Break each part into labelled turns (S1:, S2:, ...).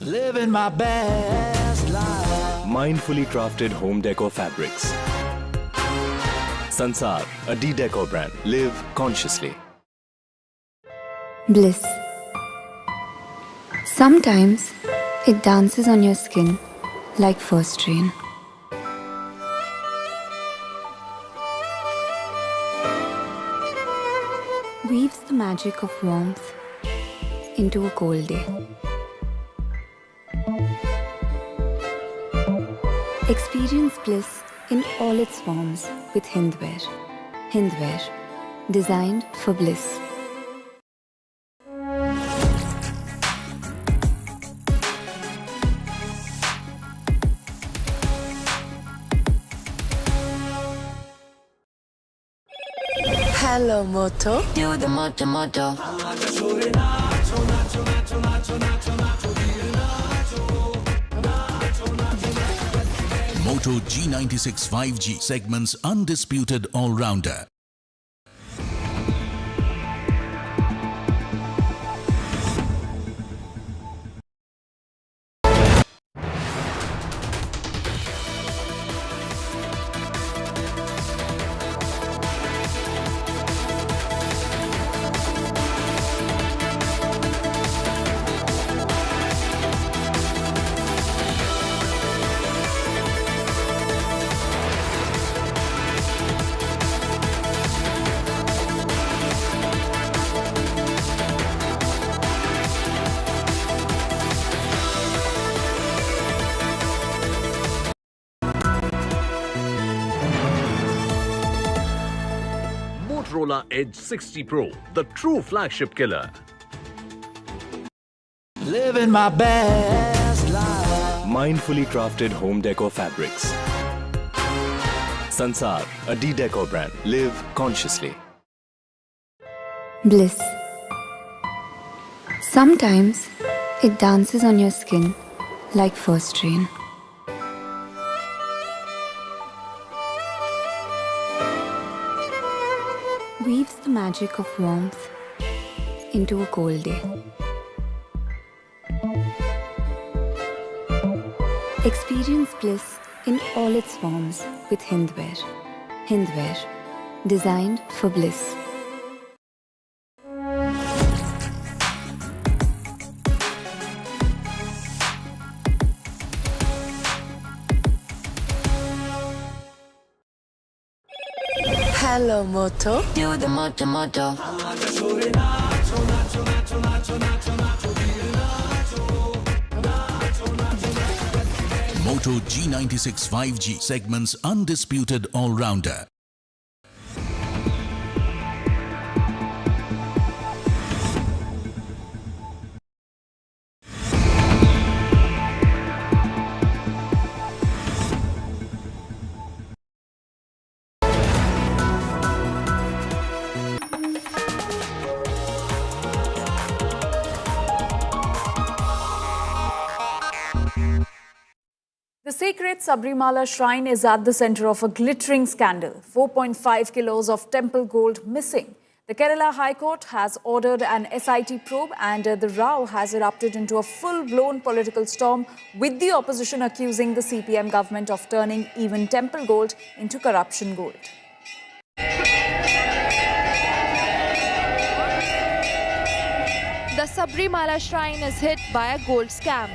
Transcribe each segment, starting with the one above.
S1: Living my best life.
S2: Mindfully crafted home decor fabrics. Sansar, a decor brand. Live consciously.
S3: Bliss. Sometimes it dances on your skin like first rain. Weaves the magic of warmth into a cold day. Experience bliss in all its forms with Hindwear. Hindwear, designed for bliss.
S4: Hello, Moto. Do the Moto Moto.
S5: Moto G96 5G segment's undisputed all-rounder.
S6: Motorola Edge 60 Pro, the true flagship killer.
S1: Living my best life.
S2: Mindfully crafted home decor fabrics. Sansar, a decor brand. Live consciously.
S3: Bliss. Sometimes it dances on your skin like first rain. Weaves the magic of warmth into a cold day. Experience bliss in all its forms with Hindwear. Hindwear, designed for bliss.
S4: Hello, Moto. Do the Moto Moto.
S5: Moto G96 5G segment's undisputed all-rounder.
S7: The sacred Sabarimala shrine is at the center of a glittering scandal. 4.5 kilos of temple gold missing. The Kerala High Court has ordered an SIT probe and the row has erupted into a full-blown political storm, with the opposition accusing the CPM government of turning even temple gold into corruption gold.
S8: The Sabarimala shrine is hit by a gold scam.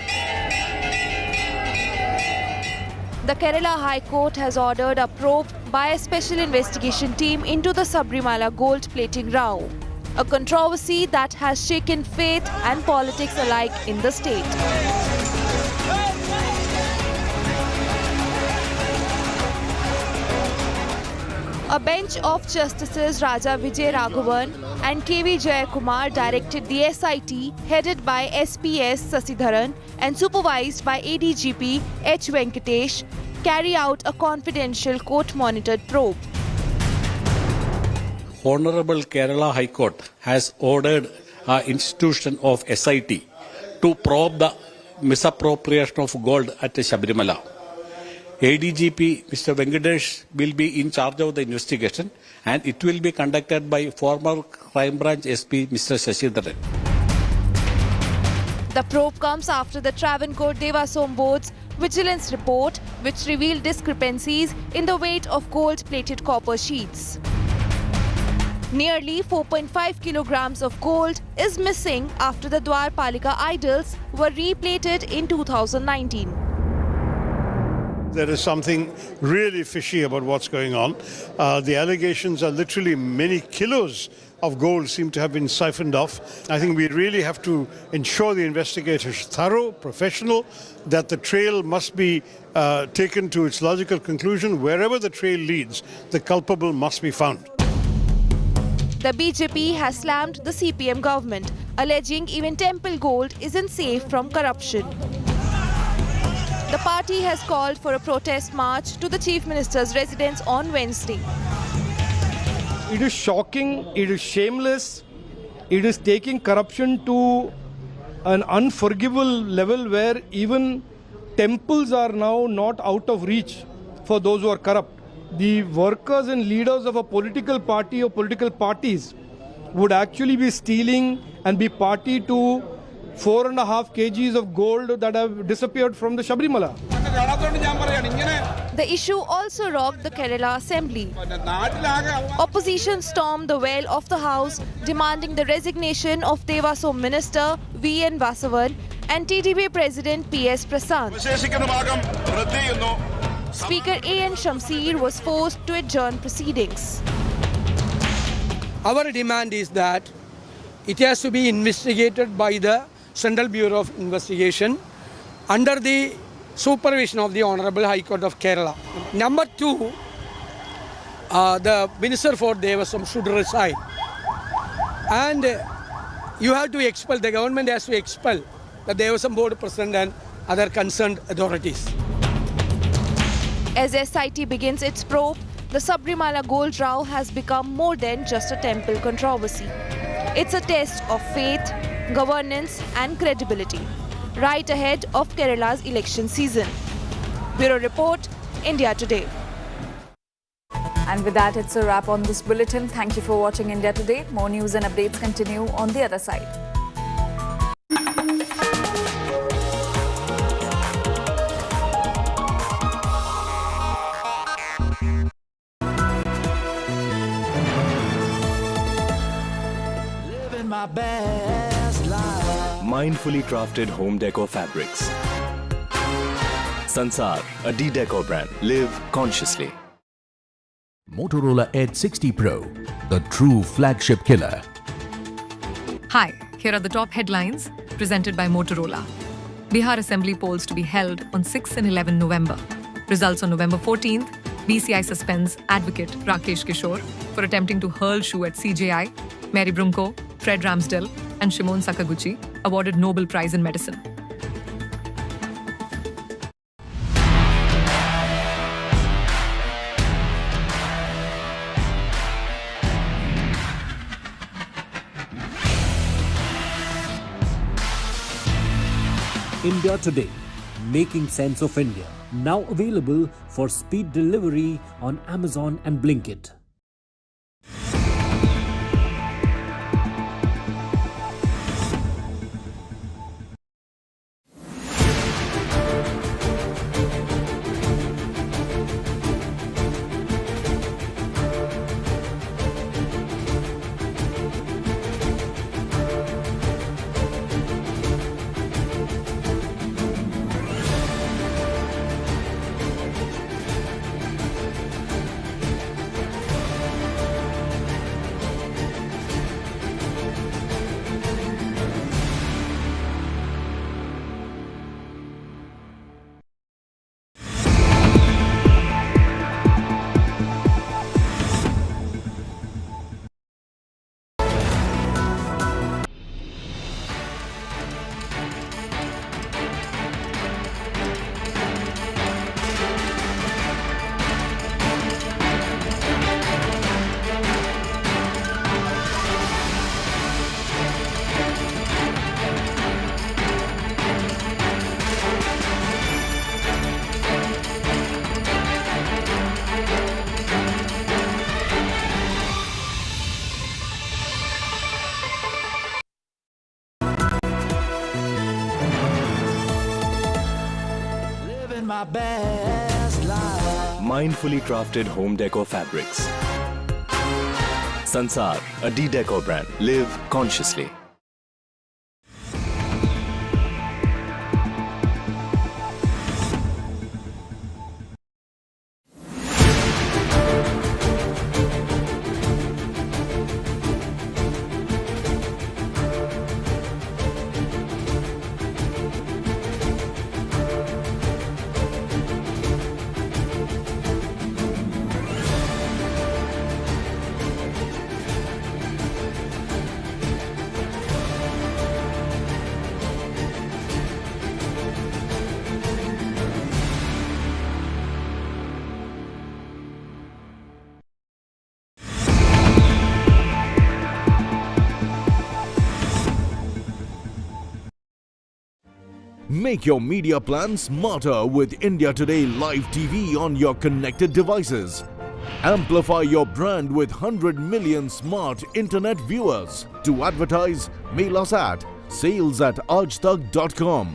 S8: The Kerala High Court has ordered a probe by a special investigation team into the Sabarimala gold plating row, a controversy that has shaken faith and politics alike in the state. A bench of Justices Raja Vijay Raghavan and CJI Kumar directed the SIT, headed by SPS Sasidharan and supervised by ADGP H. Venkatesh, carry out a confidential court-monitored probe.
S9: Honorable Kerala High Court has ordered our institution of SIT to probe the misappropriation of gold at Sabarimala. ADGP Mr. Venkatesh will be in charge of the investigation, and it will be conducted by former Crime Branch SP Mr. Sasidharan.
S8: The probe comes after the Travancore Devasome Board's vigilance report, which revealed discrepancies in the weight of gold-plated copper sheets. Nearly 4.5 kilograms of gold is missing after the Dwarpalika idols were replated in 2019.
S10: There is something really fishy about what's going on. The allegations are literally many kilos of gold seem to have been siphoned off. I think we really have to ensure the investigators are thorough, professional, that the trail must be taken to its logical conclusion. Wherever the trail leads, the culpable must be found.
S8: The BJP has slammed the CPM government, alleging even temple gold isn't safe from corruption. The party has called for a protest march to the Chief Minister's residence on Wednesday.
S11: It is shocking, it is shameless, it is taking corruption to an unforgivable level where even temples are now not out of reach for those who are corrupt. The workers and leaders of a political party or political parties would actually be stealing and be party to 4.5 kgs of gold that have disappeared from the Sabarimala.
S8: The issue also rocked the Kerala Assembly. Opposition stormed the well of the House, demanding the resignation of Devasome Minister V.N. Vasavan and TDP President P.S. Prasad. Speaker A.N. Shamsir was forced to adjourn proceedings.
S12: Our demand is that it has to be investigated by the Central Bureau of Investigation under the supervision of the Honorable High Court of Kerala. Number two, the Minister for Devasam should resign. And you have to expel, the government has to expel the Devasam Board President and other concerned authorities.
S8: As SIT begins its probe, the Sabarimala gold row has become more than just a temple controversy. It's a test of faith, governance and credibility, right ahead of Kerala's election season. Bureau Report, India Today.
S7: And with that, it's a wrap on this bulletin. Thank you for watching India Today. More news and updates continue on the other side.
S1: Living my best life.
S2: Mindfully crafted home decor fabrics. Sansar, a D-Decor brand. Live consciously.
S5: Motorola Edge 60 Pro, the true flagship killer.
S13: Hi, here are the top headlines presented by Motorola. Bihar Assembly polls to be held on 6 and 11 November. Results on November 14th. BCI suspends advocate Rakesh Kishore for attempting to hurl shoe at CJI. Mary Brunko, Fred Ramsdell and Shimon Sakaguchi awarded Nobel Prize in Medicine.
S14: India Today, making sense of India. Now available for speed delivery on Amazon and Blinkit.
S1: my best life.
S2: Mindfully crafted home decor fabrics. Sansar, a D-Decor brand. Live consciously.
S5: Make your media plan smarter with India Today Live TV on your connected devices. Amplify your brand with 100 million smart internet viewers. To advertise, mail us at sales@aajtak.com.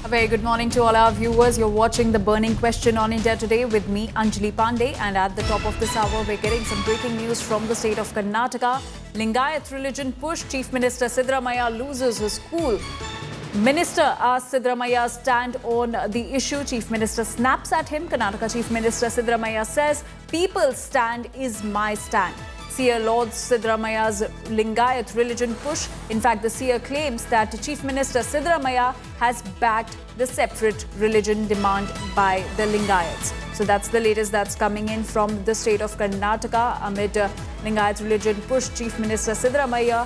S7: A very good morning to all our viewers. You're watching The Burning Question on India Today with me, Anjali Pandey. And at the top of this hour, we're getting some breaking news from the state of Karnataka. Lingayat religion push. Chief Minister Sabarimala loses his cool. Minister asks Sabarimala's stand on the issue. Chief Minister snaps at him. Karnataka Chief Minister Sabarimala says, "People's stand is my stand." Seer lauds Sabarimala's Lingayat religion push. In fact, the seer claims that Chief Minister Sabarimala has backed the separate religion demand by the Lingayats. So that's the latest that's coming in from the state of Karnataka. Amid Lingayat religion push, Chief Minister Sabarimala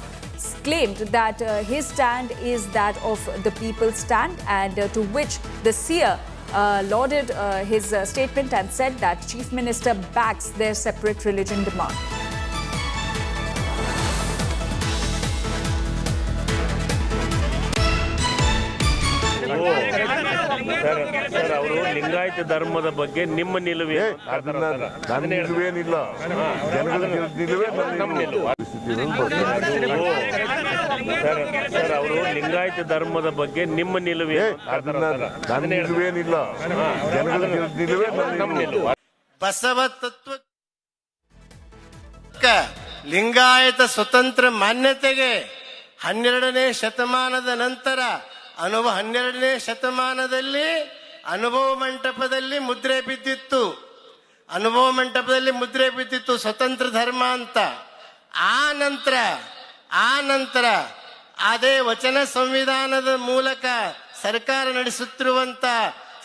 S7: claimed that his stand is that of the people's stand, and to which the seer lauded his statement and said that Chief Minister backs their separate religion demand.
S15: Sir ಅವರು ಲಿಂಗಾಯತ ಧರ್ಮದ ಬಗ್ಗೆ ನಿಮ್ಮ ನಿಲುವೆ ನನ್ನ ನಿಲುವೇನಿಲ್ಲ ಜನಗಳ ನಿಲುವೇ ನಮ್ಮ ನಿಲುವು sir ಅವರು ಲಿಂಗಾಯತ ಧರ್ಮದ ಬಗ್ಗೆ ನಿಮ್ಮ ನಿಲುವೆ ನನ್ನ ನಿಲುವೇನಿಲ್ಲ ಜನಗಳ ನಿಲುವೇ ನಮ್ಮ ನಿಲುವು
S16: ಬಸವ ತತ್ವ ಲಿಂಗಾಯತ ಸ್ವತಂತ್ರ ಮಾನ್ಯತೆಗೆ 12ನೇ ಶತಮಾನದ ನಂತರ 12ನೇ ಶತಮಾನದಲ್ಲಿ ಅನುಭವ ಮಂಟಪದಲ್ಲಿ ಮುದ್ರೆ ಬಿದ್ದಿತ್ತು. ಸ್ವತಂತ್ರ ಧರ್ಮ ಅಂತ. ಆ ನಂತರ ಅದೇ ವಚನ ಸಂವಿಧಾನದ ಮೂಲಕ ಸರ್ಕಾರ ನಡೆಸುತ್ತಿರುವಂತ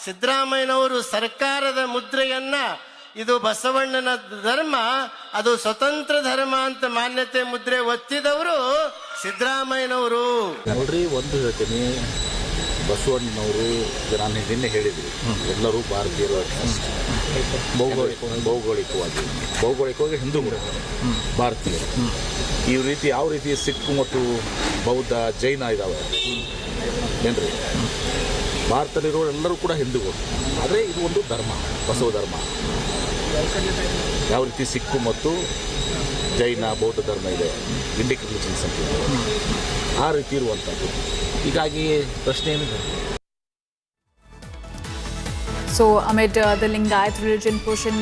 S16: ಸಿದ್ದರಾಮಯ್ಯನವರು ಸರ್ಕಾರದ ಮುದ್ರೆಯನ್ನ ಇದು ಬಸವಣ್ಣನ ಧರ್ಮ, ಅದು ಸ್ವತಂತ್ರ ಧರ್ಮ ಅಂತ ಮಾನ್ಯತೆ ಮುದ್ರೆ ಒತ್ತಿದವರು ಸಿದ್ದರಾಮಯ್ಯನವರು.
S17: ನೋಡ್ರಿ, ಒಂದು ಹೇಳ್ತೀನಿ, ಬಸವಣ್ಣನವರು ನಾನು ನಿನ್ನೆ ಹೇಳಿದ್ವಿ, ಎಲ್ಲರೂ ಭಾರತೀಯರು ಭೌಗೋಳಿಕವಾಗಿ ಹಿಂದೂಗಳು ಭಾರತೀಯರು. ಈ ರೀತಿ ಯಾವ ರೀತಿ ಸಿಖ್ ಮತ್ತು ಬೌದ್ಧ ಜೈನ ಇದ್ದಾವೆ ಏನ್ರಿ, ಭಾರತದಲ್ಲಿರೋ ಎಲ್ಲರೂ ಕೂಡ ಹಿಂದೂಗಳು. ಆದರೆ ಇದು ಒಂದು ಧರ್ಮ, ಬಸವ ಧರ್ಮ. ಯಾವ ರೀತಿ ಸಿಕ್ಕು ಮತ್ತು ಜೈನ ಬೌದ್ಧ ಧರ್ಮ ಇದೆ, ಇಂಡಿಕ್ ರಿಲಿಜನ್ಸ್ ಅಂತ ಆ ರೀತಿ ಇರುವಂಥದ್ದು. ಹೀಗಾಗಿ ಪ್ರಶ್ನೆ ಏನಿದೆ?
S7: So, amid the Lingayat religion push in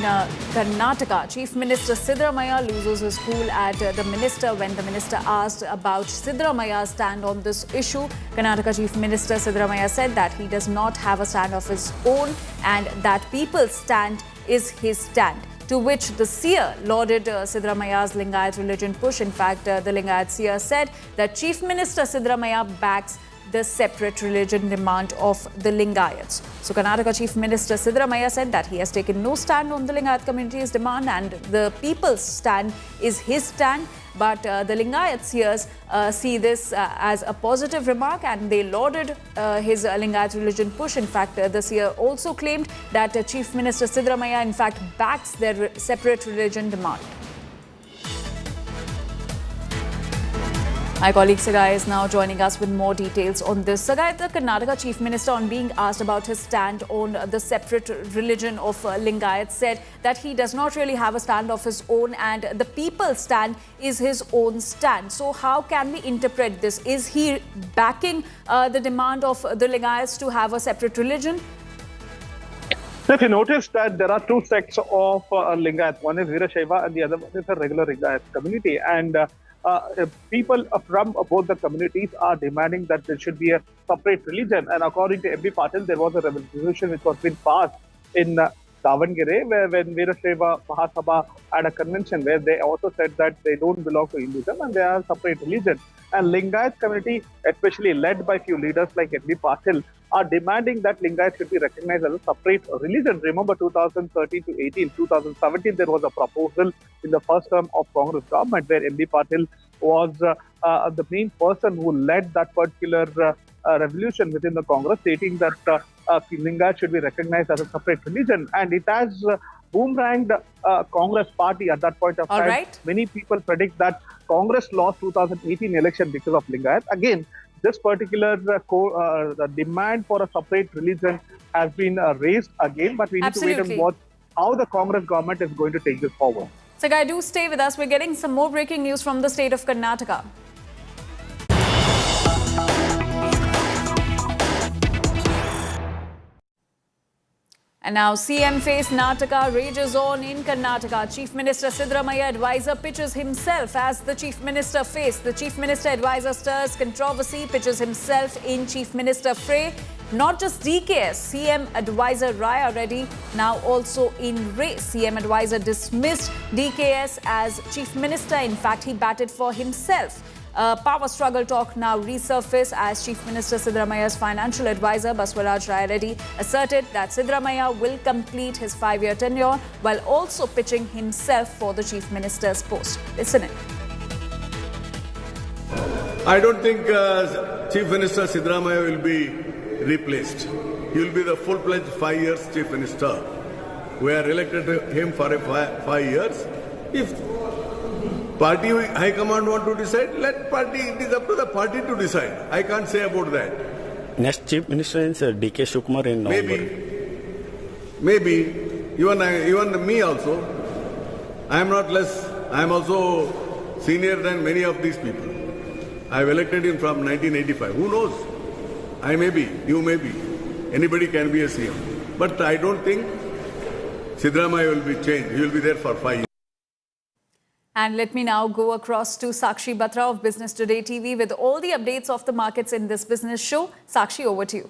S7: Karnataka, Chief Minister Sabarimala loses his cool at the minister when the minister asked about Sabarimala's stand on this issue. Karnataka Chief Minister Sabarimala said that he does not have a stand of his own and that people's stand is his stand. To which the seer lauded Sabarimala's Lingayat religion push. In fact, the Lingayat seer said that Chief Minister Sabarimala backs the separate religion demand of the Lingayats. So Karnataka Chief Minister Sabarimala said that he has taken no stand on the Lingayat community's demand and the people's stand is his stand. But the Lingayat seers see this as a positive remark and they lauded his Lingayat religion push. In fact, the seer also claimed that Chief Minister Sabarimala in fact backs their separate religion demand. My colleague Sagai is now joining us with more details on this. Sagai, the Karnataka Chief Minister, on being asked about his stand on the separate religion of Lingayat, said that he does not really have a stand of his own and the people's stand is his own stand. So how can we interpret this? Is he backing the demand of the Lingayats to have a separate religion?
S18: If you notice that there are two sects of Lingayat, one is Veerashaiva and the other one is a regular Lingayat community, and people from both the communities are demanding that there should be a separate religion. And according to M.B. Patil, there was a resolution which was been passed in Davangere, where when Veerashaiva Mahasabha had a convention where they also said that they don't belong to Hinduism and they are a separate religion. And Lingayat community, especially led by few leaders like M.B. Patil, are demanding that Lingayat should be recognized as a separate religion. Remember 2013 to 18, 2017, there was a proposal in the first term of Congress government where M.B. Patil was the main person who led that particular revolution within the Congress, stating that Lingayat should be recognized as a separate religion. And it has boomeranged Congress party at that point of time.
S7: Right.
S18: Many people predict that Congress lost 2018 election because of Lingayat. Again, this particular demand for a separate religion has been raised again, but we need to wait and watch how the Congress government is going to take this forward.
S7: Sagai, do stay with us. We're getting some more breaking news from the state of Karnataka. And now CM face Nataka rages on in Karnataka. Chief Minister Sabarimala advisor pitches himself as the Chief Minister face. The Chief Minister advisor stirs controversy, pitches himself in Chief Minister fray. Not just DKS, CM advisor Raya Reddy now also in race. CM advisor dismissed DKS as Chief Minister. In fact, he batted for himself. Power struggle talk now resurface as Chief Minister Sabarimala's financial advisor Baswaraj Raya Reddy asserted that Sabarimala will complete his 5-year tenure while also pitching himself for the Chief Minister's post. Listen in.
S19: I don't think Chief Minister Sabarimala will be replaced. He will be the full-fledged 5 years Chief Minister. We are elected him for 5 years. If party high command want to decide, let party, it is up to the party to decide. I can't say about that.
S20: Next Chief Minister is D.K. Shivakumar in November.
S19: Maybe. Even me also. I am not less. I am also senior than many of these people. I have elected him from 1985. Who knows? I may be. You may be. Anybody can be a CM. But I don't think Sabarimala will be changed. He will be there for 5 years.
S7: And let me now go across to Sakshi Batra of Business Today TV with all the updates of the markets in this business show. Sakshi, over to you.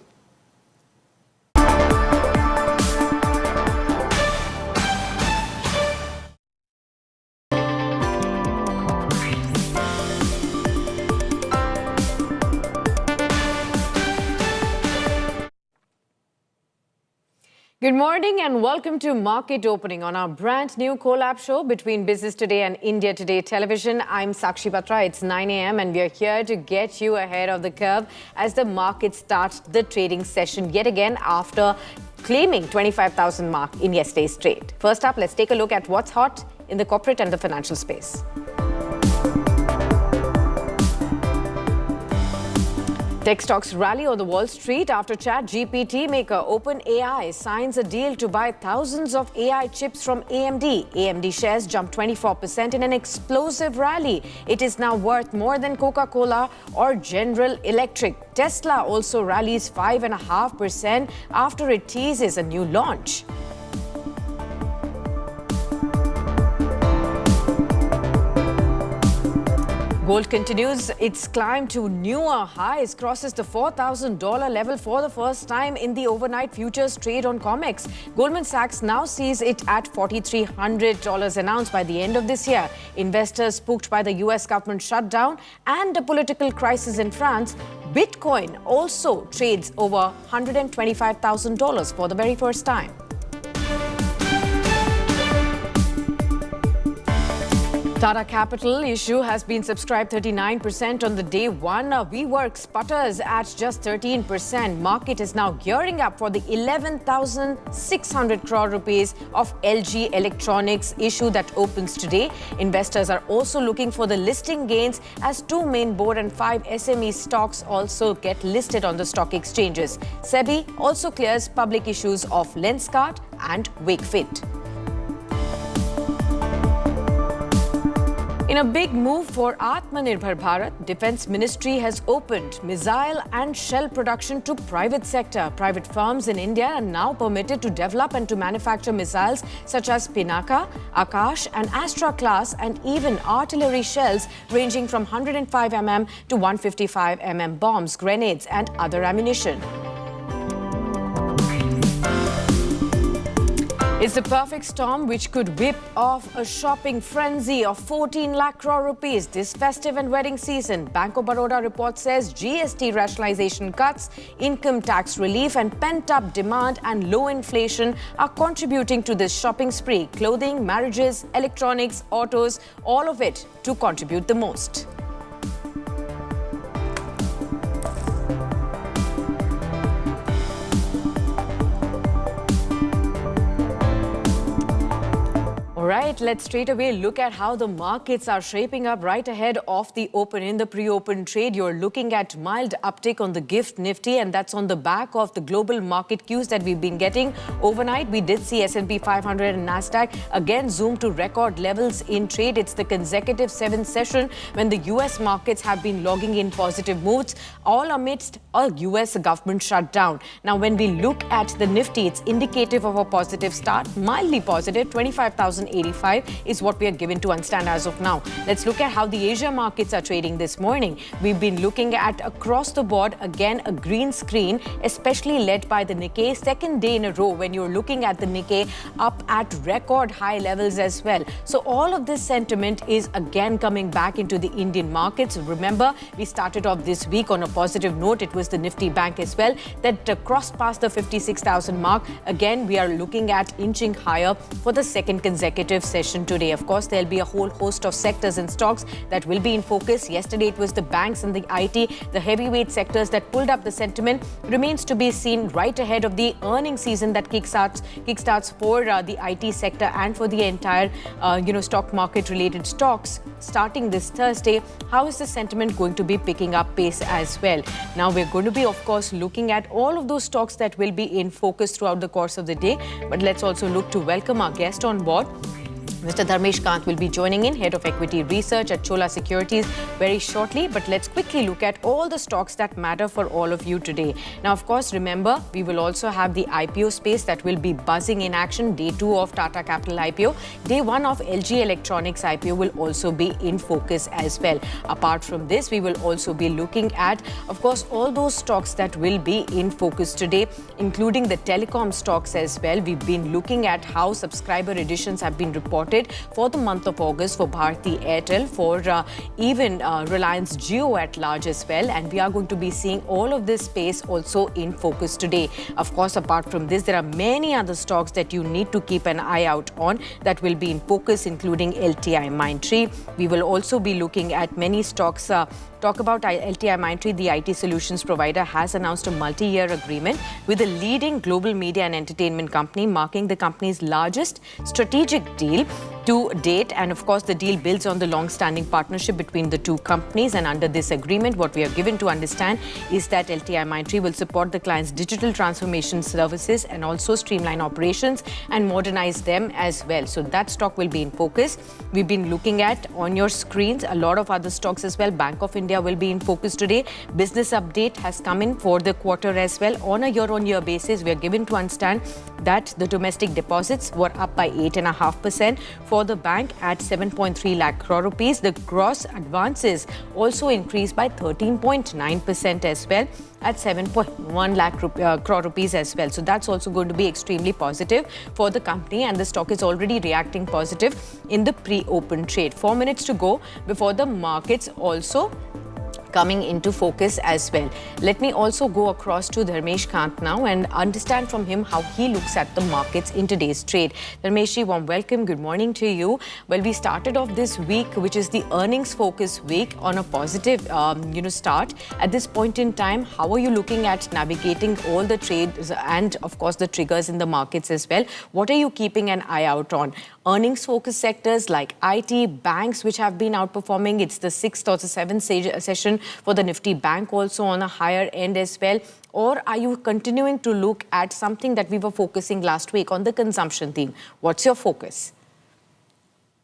S21: Good morning and welcome to Market Opening on our brand new collab show between Business Today and India Today Television. I'm Sakshi Batra. It's 9 a.m. and we are here to get you ahead of the curve as the market starts the trading session yet again after claiming 25,000 mark in yesterday's trade. First up, let's take a look at what's hot in the corporate and the financial space. Tech stocks rally on the Wall Street after ChatGPT maker OpenAI signs a deal to buy thousands of AI chips from AMD. AMD shares jumped 24% in an explosive rally. It is now worth more than Coca-Cola or General Electric. Tesla also rallies 5.5% after it teases a new launch. Gold continues its climb to newer highs, crosses the $4,000 level for the first time in the overnight futures trade on COMEX. Goldman Sachs now sees it at $4,300 an ounce by the end of this year. Investors spooked by the US government shutdown and a political crisis in France. Bitcoin also trades over $125,000 for the very first time. Tata Capital issue has been subscribed 39% on the day one. WeWork sputters at just 13%. Market is now gearing up for the 11,600 crore rupees of LG Electronics issue that opens today. Investors are also looking for the listing gains as 2 main board and 5 SME stocks also get listed on the stock exchanges. SEBI also clears public issues of Lenskart and Wakefit. In a big move for Atmanirbhar Bharat, Defence Ministry has opened missile and shell production to private sector. Private firms in India are now permitted to develop and to manufacture missiles such as Pinaka, Akash and Astra class and even artillery shells ranging from 105 mm to 155 mm bombs, grenades and other ammunition. It's the perfect storm which could whip off a shopping frenzy of 14 lakh crore rupees this festive and wedding season. Bank of Baroda report says GST rationalization cuts, income tax relief and pent-up demand and low inflation are contributing to this shopping spree. Clothing, marriages, electronics, autos, all of it to contribute the most. All right, let's straight away look at how the markets are shaping up right ahead of the open. In the pre-open trade, you're looking at mild uptick on the gift Nifty, and that's on the back of the global market cues that we've been getting. Overnight, we did see S&P 500 and Nasdaq again zoom to record levels in trade. It's the consecutive 7th session when the US markets have been logging in positive moves, all amidst a US government shutdown. Now, when we look at the Nifty, it's indicative of a positive start, mildly positive, 25,085 is what we are given to understand as of now. Let's look at how the Asia markets are trading this morning. We've been looking at across the board, again, a green screen, especially led by the Nikkei. Second day in a row when you're looking at the Nikkei up at record high levels as well. So all of this sentiment is again coming back into the Indian markets. Remember, we started off this week on a positive note. It was the Nifty Bank as well that crossed past the 56,000 mark. Again, we are looking at inching higher for the second consecutive session today. Of course, there'll be a whole host of sectors and stocks that will be in focus. Yesterday, it was the banks and the IT, the heavyweight sectors that pulled up the sentiment. Remains to be seen right ahead of the earnings season that kickstarts for the IT sector and for the entire, stock market related stocks starting this Thursday. How is the sentiment going to be picking up pace as well? Now, we're going to be, of course, looking at all of those stocks that will be in focus throughout the course of the day. But let's also look to welcome our guest on board. Mr. Dharmesh Kant will be joining in, Head of Equity Research at Chola Securities, very shortly. But let's quickly look at all the stocks that matter for all of you today. Now, of course, remember, we will also have the IPO space that will be buzzing in action. Day 2 of Tata Capital IPO. Day 1 of LG Electronics IPO will also be in focus as well. Apart from this, we will also be looking at, of course, all those stocks that will be in focus today, including the telecom stocks as well. We've been looking at how subscriber additions have been reported reported for the month of August for Bharti Airtel, for even Reliance Jio at large as well. And we are going to be seeing all of this space also in focus today. Of course, apart from this, there are many other stocks that you need to keep an eye out on that will be in focus, including LTI Mindtree. We will also be looking at many stocks. Talk about LTI Mindtree, the IT solutions provider, has announced a multi-year agreement with a leading global media and entertainment company, marking the company's largest strategic deal to date. And of course, the deal builds on the long-standing partnership between the two companies. And under this agreement, what we are given to understand is that LTI Mindtree will support the client's digital transformation services and also streamline operations and modernize them as well. So that stock will be in focus. We've been looking at on your screens a lot of other stocks as well. Bank of India will be in focus today. Business update has come in for the quarter as well. On a year-on-year basis, we are given to understand that the domestic deposits were up by 8.5% for the bank at 7.3 lakh crore rupees. The gross advances also increased by 13.9% as well at 7.1 lakh crore rupees as well. So that's also going to be extremely positive for the company, and the stock is already reacting positive in the pre-open trade. 4 minutes to go before the markets also coming into focus as well. Let me also go across to Dharmesh Kant now and understand from him how he looks at the markets in today's trade. Dharmesh, warm welcome. Good morning to you. Well, we started off this week, which is the earnings focus week, on a positive start. At this point in time, how are you looking at navigating all the trades and of course the triggers in the markets as well? What are you keeping an eye out on? Earnings focus sectors like IT, banks, which have been outperforming. It's the 6th or the 7th session for the Nifty Bank, also on a higher end as well. Or are you continuing to look at something that we were focusing last week on, the consumption theme? What's your focus?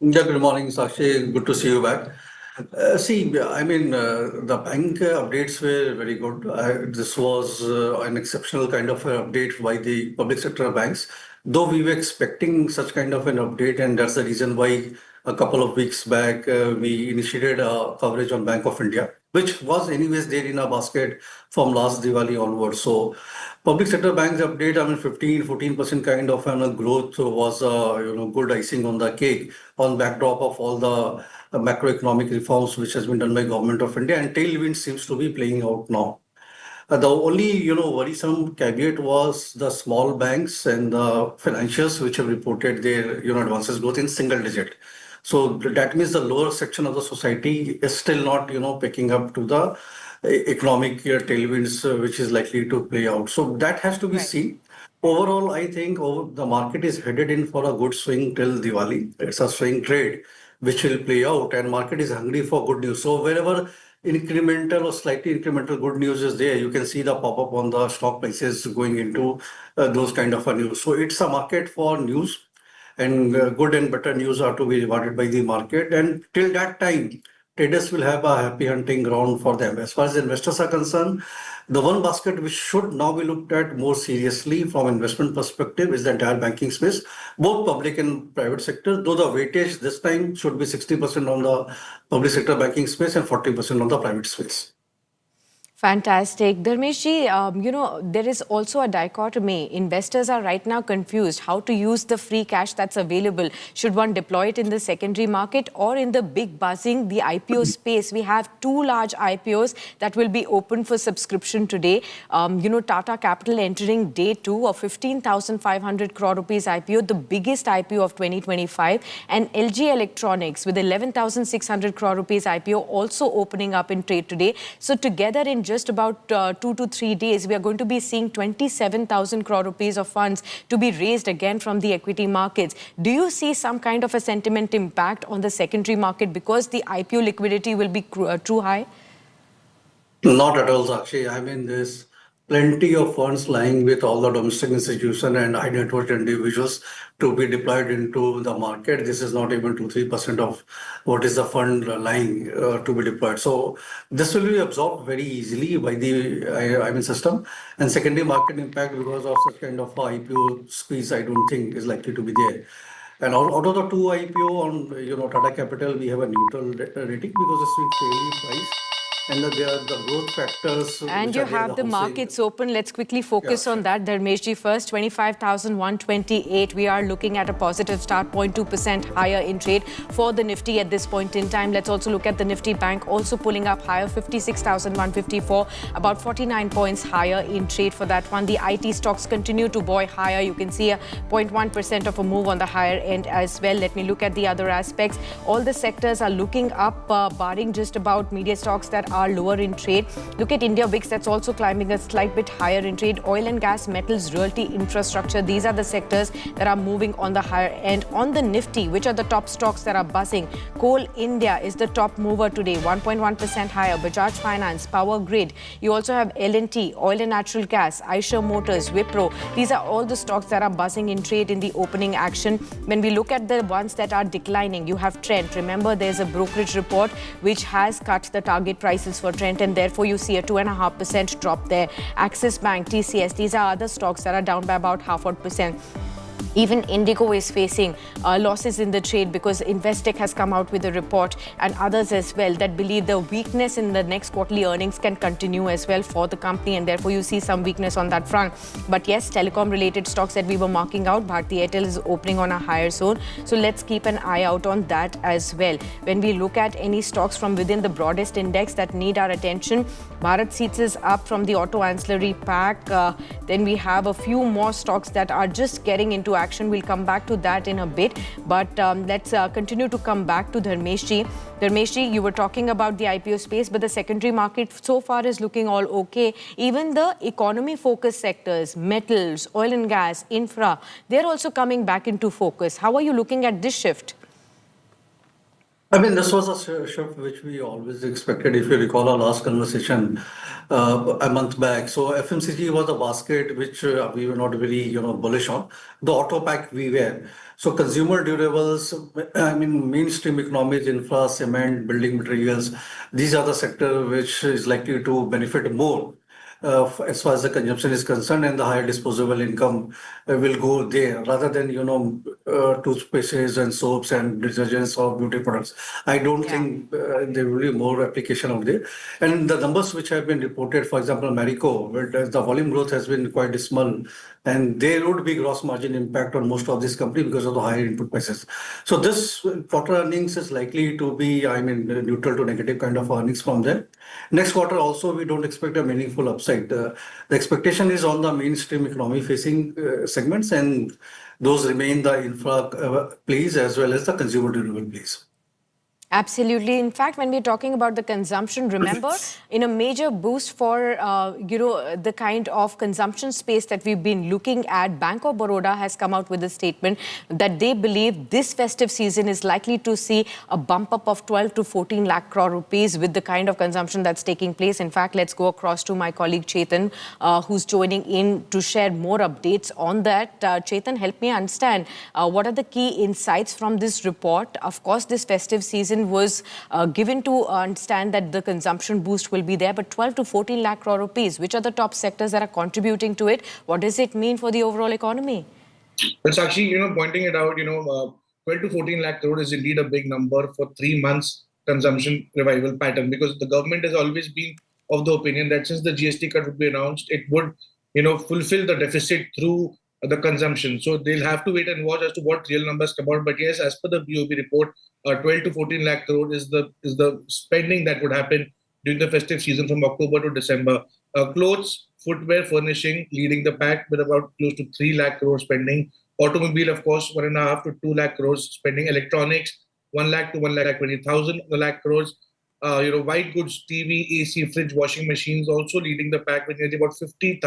S6: Yeah, good morning, Sakshi. Good to see you back. The bank updates were very good. This was an exceptional kind of update by the public sector banks, though we were expecting such kind of an update, and that's the reason why a couple of weeks back we initiated a coverage on Bank of India, which was anyways there in our basket from last Diwali onwards. So public sector banks update, 14% kind of growth was good icing on the cake on backdrop of all the macroeconomic reforms which has been done by Government of India, and tailwind seems to be playing out now. The only worrisome caveat was the small banks and the financials which have reported their advances growth in single digit. So that means the lower section of the society is still not picking up to the economic tailwinds which is likely to play out. So that has to be seen. Overall, I think the market is headed in for a good swing till Diwali. It's a swing trade which will play out, and market is hungry for good news. So wherever incremental or slightly incremental good news is there, you can see the pop-up on the stock prices going into those kind of news. So it's a market for news, and good and better news are to be rewarded by the market. And till that time, traders will have a happy hunting ground for them. As far as investors are concerned, the one basket which should now be looked at more seriously from investment perspective is the entire banking space, both public and private sector, though the weightage this time should be 60% on the public sector banking space and 40% on the private space.
S21: Fantastic. Dharmesh, there is also a dichotomy. Investors are right now confused how to use the free cash that's available. Should one deploy it in the secondary market or in the big buzzing, the IPO space? We have 2 large IPOs that will be open for subscription today. Tata Capital entering day 2 of 15,500 crore rupees IPO, the biggest IPO of 2025. And LG Electronics with 11,600 crore rupees IPO also opening up in trade today. So together in just about 2 to 3 days, we are going to be seeing 27,000 crore rupees of funds to be raised again from the equity markets. Do you see some kind of a sentiment impact on the secondary market because the IPO liquidity will be too high?
S6: Not at all, Sakshi. There's plenty of funds lying with all the domestic institutions and high net worth individuals to be deployed into the market. This is not even 2-3% of what is the fund lying to be deployed. So this will be absorbed very easily by the system. And secondary market impact because of such kind of IPO squeeze, I don't think is likely to be there. And out of the 2 IPO on Tata Capital, we have a neutral rating because it's been fairly priced. and there are the growth factors.
S21: And you have the markets open. Let's quickly focus on that. Dharmeshji first, 25,128. We are looking at a positive start, 0.2% higher in trade for the Nifty at this point in time. Let's also look at the Nifty Bank also pulling up higher, 56,154, about 49 points higher in trade for that one. The IT stocks continue to buoy higher. You can see a 0.1% of a move on the higher end as well. Let me look at the other aspects. All the sectors are looking up, barring just about media stocks that are lower in trade. Look at India VIX, that's also climbing a slight bit higher in trade. Oil and gas, metals, realty, infrastructure, these are the sectors that are moving on the higher end. On the Nifty, which are the top stocks that are buzzing? Coal India is the top mover today, 1.1% higher. Bajaj Finance, Power Grid. You also have L&T, oil and natural gas, Eicher Motors, Wipro. These are all the stocks that are buzzing in trade in the opening action. When we look at the ones that are declining, you have Trent. Remember, there's a brokerage report which has cut the target prices for Trent, and therefore you see a 2.5% drop there. Axis Bank, TCS, these are other stocks that are down by about 0.5%. Even Indigo is facing losses in the trade because Investec has come out with a report, and others as well that believe the weakness in the next quarterly earnings can continue as well for the company, and therefore you see some weakness on that front. But yes, telecom related stocks that we were marking out, Bharti Airtel is opening on a higher zone, so let's keep an eye out on that as well. When we look at any stocks from within the broadest index that need our attention, Bharat Seats is up from the auto ancillary pack. Then we have a few more stocks that are just getting into action. We'll come back to that in a bit, but let's continue to come back to Dharmeshji. Dharmeshji, you were talking about the IPO space, but the secondary market so far is looking all okay. Even the economy-focused sectors, metals, oil and gas, infra, they're also coming back into focus. How are you looking at this shift?
S6: I mean, this was a shift which we always expected. If you recall our last conversation a month back, so FMCG was a basket which we were not very, bullish on. The auto pack we were. So consumer durables, I mean, mainstream economies, infra, cement, building materials, these are the sector which is likely to benefit more. As far as the consumption is concerned, and the higher disposable income will go there rather than toothpastes and soaps and detergents or beauty products. I don't think there will be more application of there. And the numbers which have been reported, for example, Marico, where the volume growth has been quite dismal, and there would be gross margin impact on most of this company because of the higher input prices. So this quarter earnings is likely to be, neutral to negative kind of earnings from them. Next quarter also, we don't expect a meaningful upside. The expectation is on the mainstream economy facing segments, and those remain the infra plays as well as the consumer durable plays.
S21: Absolutely. In fact, when we're talking about the consumption, remember, in a major boost for, the kind of consumption space that we've been looking at, Bank of Baroda has come out with a statement that they believe this festive season is likely to see a bump up of 12 to 14 lakh crore rupees with the kind of consumption that's taking place. In fact, let's go across to my colleague Chetan, who's joining in to share more updates on that. Chetan, help me understand, what are the key insights from this report? Of course, this festive season was given to understand that the consumption boost will be there, but 12 to 14 lakh crore rupees, which are the top sectors that are contributing to it? What does it mean for the overall economy?
S3: It's actually, pointing it out, 12 to 14 lakh crore is indeed a big number for 3 months consumption revival pattern, because the government has always been of the opinion that since the GST cut would be announced, it would, fulfill the deficit through the consumption. So they'll have to wait and watch as to what real numbers come out. But yes, as per the BOB report, 12 to 14 lakh crore is the spending that would happen during the festive season from October to December. Clothes, footwear, furnishing leading the pack with about close to 3 lakh crore spending. Automobile, of course, 1.5 to 2 lakh crores spending. Electronics, 1 lakh to 1 lakh 20,000 lakh crores. White goods, TV, AC, fridge, washing machines also leading the pack with nearly about 50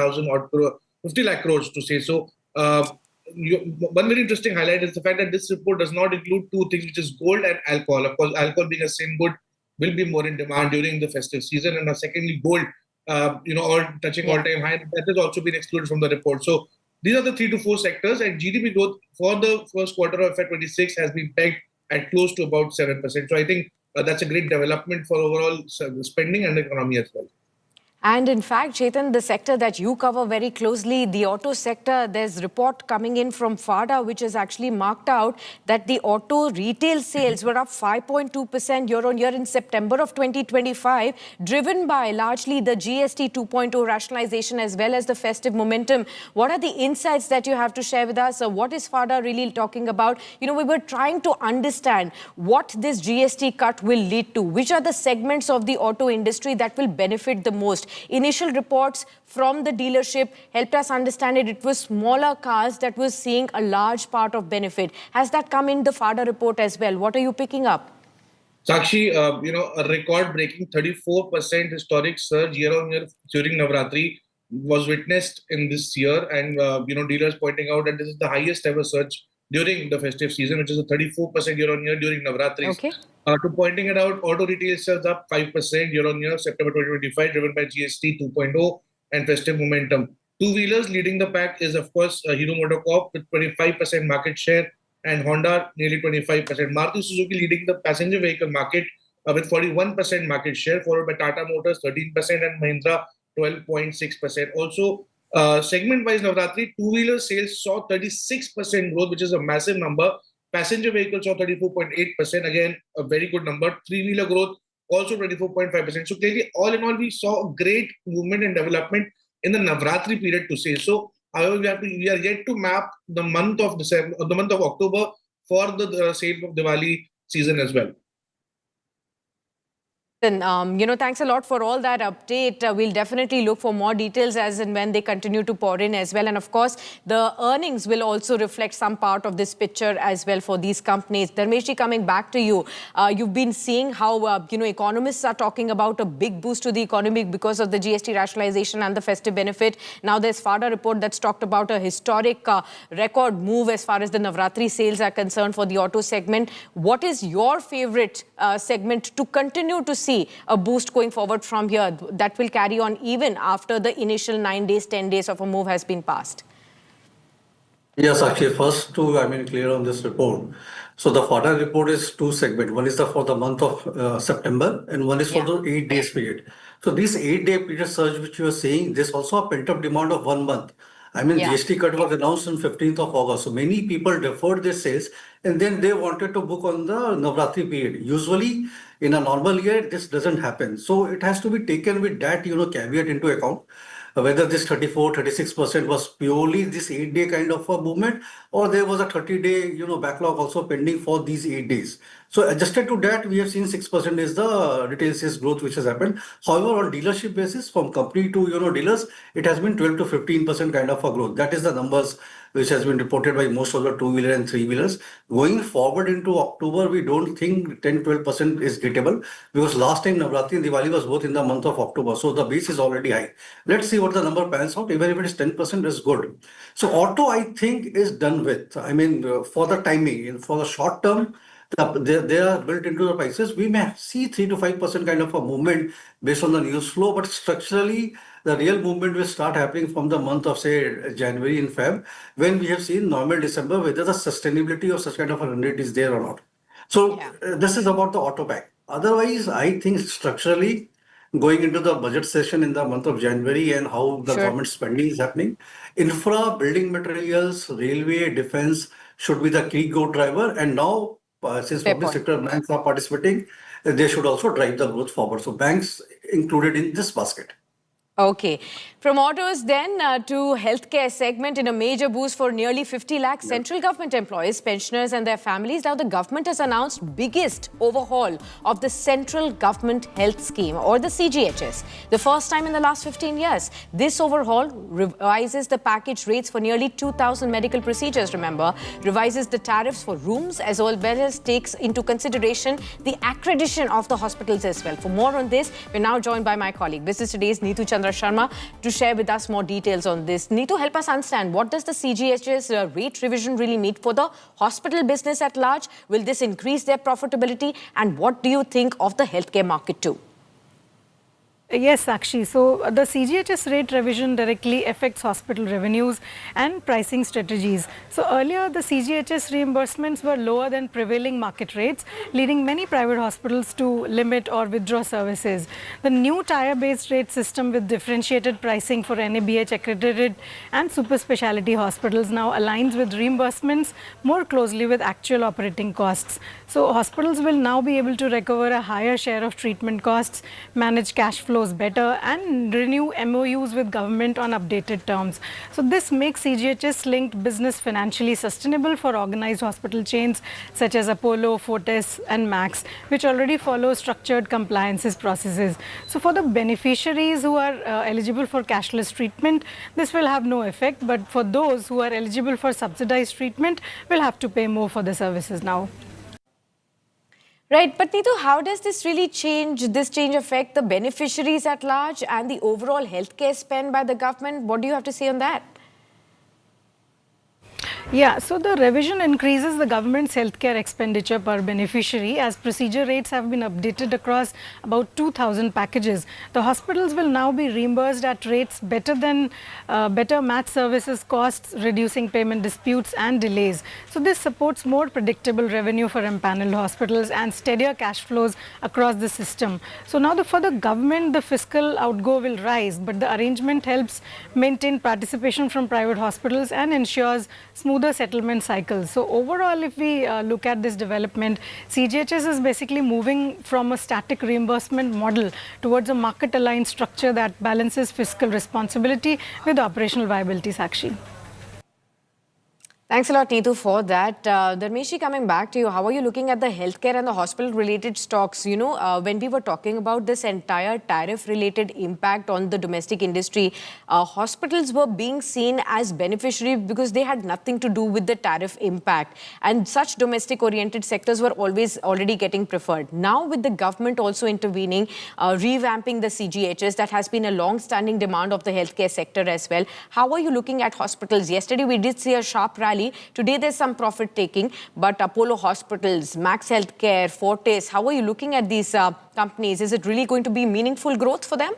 S3: lakh crores to say so. One very interesting highlight is the fact that this report does not include two things, which is gold and alcohol. Of course, alcohol being a same good will be more in demand during the festive season. And secondly, gold, all touching all-time high. That has also been excluded from the report. So these are the 3 to 4 sectors, and GDP growth for the first quarter of FY26 has been pegged at close to about 7%. So I think that's a great development for overall spending and economy as well.
S21: And in fact, Chetan, the sector that you cover very closely, the auto sector, there's a report coming in from FADA, which has actually marked out that the auto retail sales were up 5.2% year-on-year in September of 2025, driven by largely the GST 2.0 rationalization as well as the festive momentum. What are the insights that you have to share with us? What is FADA really talking about? You know, we were trying to understand what this GST cut will lead to. Which are the segments of the auto industry that will benefit the most? Initial reports from the dealership helped us understand it was smaller cars that was seeing a large part of benefit. Has that come in the FADA report as well? What are you picking up?
S3: Sakshi, a record-breaking 34% historic surge year-on-year during Navratri was witnessed in this year, and dealers pointing out that this is the highest ever surge during the festive season, which is a 34% year-on-year during Navratri.
S21: Okay.
S3: To pointing it out, auto retail sales up 5% year-on-year, September 2025, driven by GST 2.0 and festive momentum. Two-wheelers leading the pack is, of course, Hero MotoCorp with 25% market share and Honda nearly 25%. Maruti Suzuki leading the passenger vehicle market with 41% market share, followed by Tata Motors 13% and Mahindra 12.6%. Also, segment-wise Navratri, two-wheeler sales saw 36% growth, which is a massive number. Passenger vehicles saw 34.8%, again, a very good number. Three-wheeler growth, also 24.5%. So clearly, all in all, we saw great movement and development in the Navratri period to say. So, however, we are yet to map the month of December, or the month of October for the sale of Diwali season as well.
S21: Thanks a lot for all that update. We'll definitely look for more details as and when they continue to pour in as well. And of course, the earnings will also reflect some part of this picture as well for these companies. Dharmeshji, coming back to you, you've been seeing how, economists are talking about a big boost to the economy because of the GST rationalization and the festive benefit. Now there's FADA report that's talked about a historic record move as far as the Navratri sales are concerned for the auto segment. What is your favorite segment to continue to see a boost going forward from here that will carry on even after the initial 9 days, 10 days of a move has been passed?
S6: Yes, actually, first to, clear on this report. So the FADA report is two segments. One is for the month of September and one is for the 8 days period. So this 8-day period surge which you are saying, there's also a pent-up demand of 1 month. GST cut was announced on 15th of August. So many people deferred their sales and then they wanted to book on the Navratri period. Usually in a normal year, this doesn't happen. So it has to be taken with that, caveat into account. Whether this 36% was purely this 8-day kind of a movement or there was a 30-day, backlog also pending for these 8 days. So adjusted to that, we have seen 6% is the retail sales growth which has happened. However, on dealership basis, from company to, dealers, it has been 12 to 15% kind of a growth. That is the numbers which has been reported by most of the two-wheeler and three-wheelers. Going forward into October, we don't think 10-12% is gettable because last time Navratri and Diwali was both in the month of October. So the base is already high. Let's see what the number pans out. Even if it is 10%, is good. So auto, I think, is done with. For the timing, for the short term, they are built into the prices. We may see 3 to 5% kind of a movement based on the news flow, but structurally, the real movement will start happening from the month of, say, January and Feb, when we have seen normal December, whether the sustainability of such kind of a run rate is there or not. So this is about the auto pack. Otherwise, I think structurally, going into the budget session in the month of January and how the government spending is happening, infra, building materials, railway, defense should be the key growth driver. And now, since public sector banks are participating, they should also drive the growth forward. So banks included in this basket.
S21: Okay. From autos then to healthcare segment in a major boost for nearly 50 lakh central government employees, pensioners and their families. Now the government has announced biggest overhaul of the central government health scheme or the CGHS. The first time in the last 15 years. This overhaul revises the package rates for nearly 2,000 medical procedures, remember, revises the tariffs for rooms as well as takes into consideration the accreditation of the hospitals as well. For more on this, we're now joined by my colleague, Business Today's Neetu Sharma, to share with us more details on this. Neetu, help us understand, what does the CGHS rate revision really mean for the hospital business at large? Will this increase their profitability? And what do you think of the healthcare market too?
S4: Yes, Sakshi. So the CGHS rate revision directly affects hospital revenues and pricing strategies. So earlier, the CGHS reimbursements were lower than prevailing market rates, leading many private hospitals to limit or withdraw services. The new tier-based rate system with differentiated pricing for NABH accredited and super specialty hospitals now aligns with reimbursements more closely with actual operating costs. So hospitals will now be able to recover a higher share of treatment costs, manage cash flows better and renew MOUs with government on updated terms. So this makes CGHS linked business financially sustainable for organized hospital chains such as Apollo, Fortis and Max, which already follow structured compliances processes. So for the beneficiaries who are eligible for cashless treatment, this will have no effect, but for those who are eligible for subsidized treatment will have to pay more for the services now.
S21: Right, but Neetu, how does this really change affect the beneficiaries at large and the overall healthcare spend by the government? What do you have to say on that?
S4: Yeah, so the revision increases the government's healthcare expenditure per beneficiary as procedure rates have been updated across about 2,000 packages. The hospitals will now be reimbursed at rates better match services costs, reducing payment disputes and delays. So this supports more predictable revenue for empaneled hospitals and steadier cash flows across the system. So now for the government, the fiscal outgo will rise, but the arrangement helps maintain participation from private hospitals and ensures smoother settlement cycles. So overall, if we look at this development, CGHS is basically moving from a static reimbursement model towards a market-aligned structure that balances fiscal responsibility with operational viability, Sakshi.
S21: Thanks a lot, Neetu, for that. Dharmeshi, coming back to you, how are you looking at the healthcare and the hospital-related stocks? You know, when we were talking about this entire tariff-related impact on the domestic industry, hospitals were being seen as beneficiary because they had nothing to do with the tariff impact. And such domestic-oriented sectors were already getting preferred. Now, with the government also intervening, revamping the CGHS, that has been a long-standing demand of the healthcare sector as well. How are you looking at hospitals? Yesterday, we did see a sharp rally. Today, there's some profit taking, but Apollo Hospitals, Max Healthcare, Fortis, how are you looking at these companies? Is it really going to be meaningful growth for them?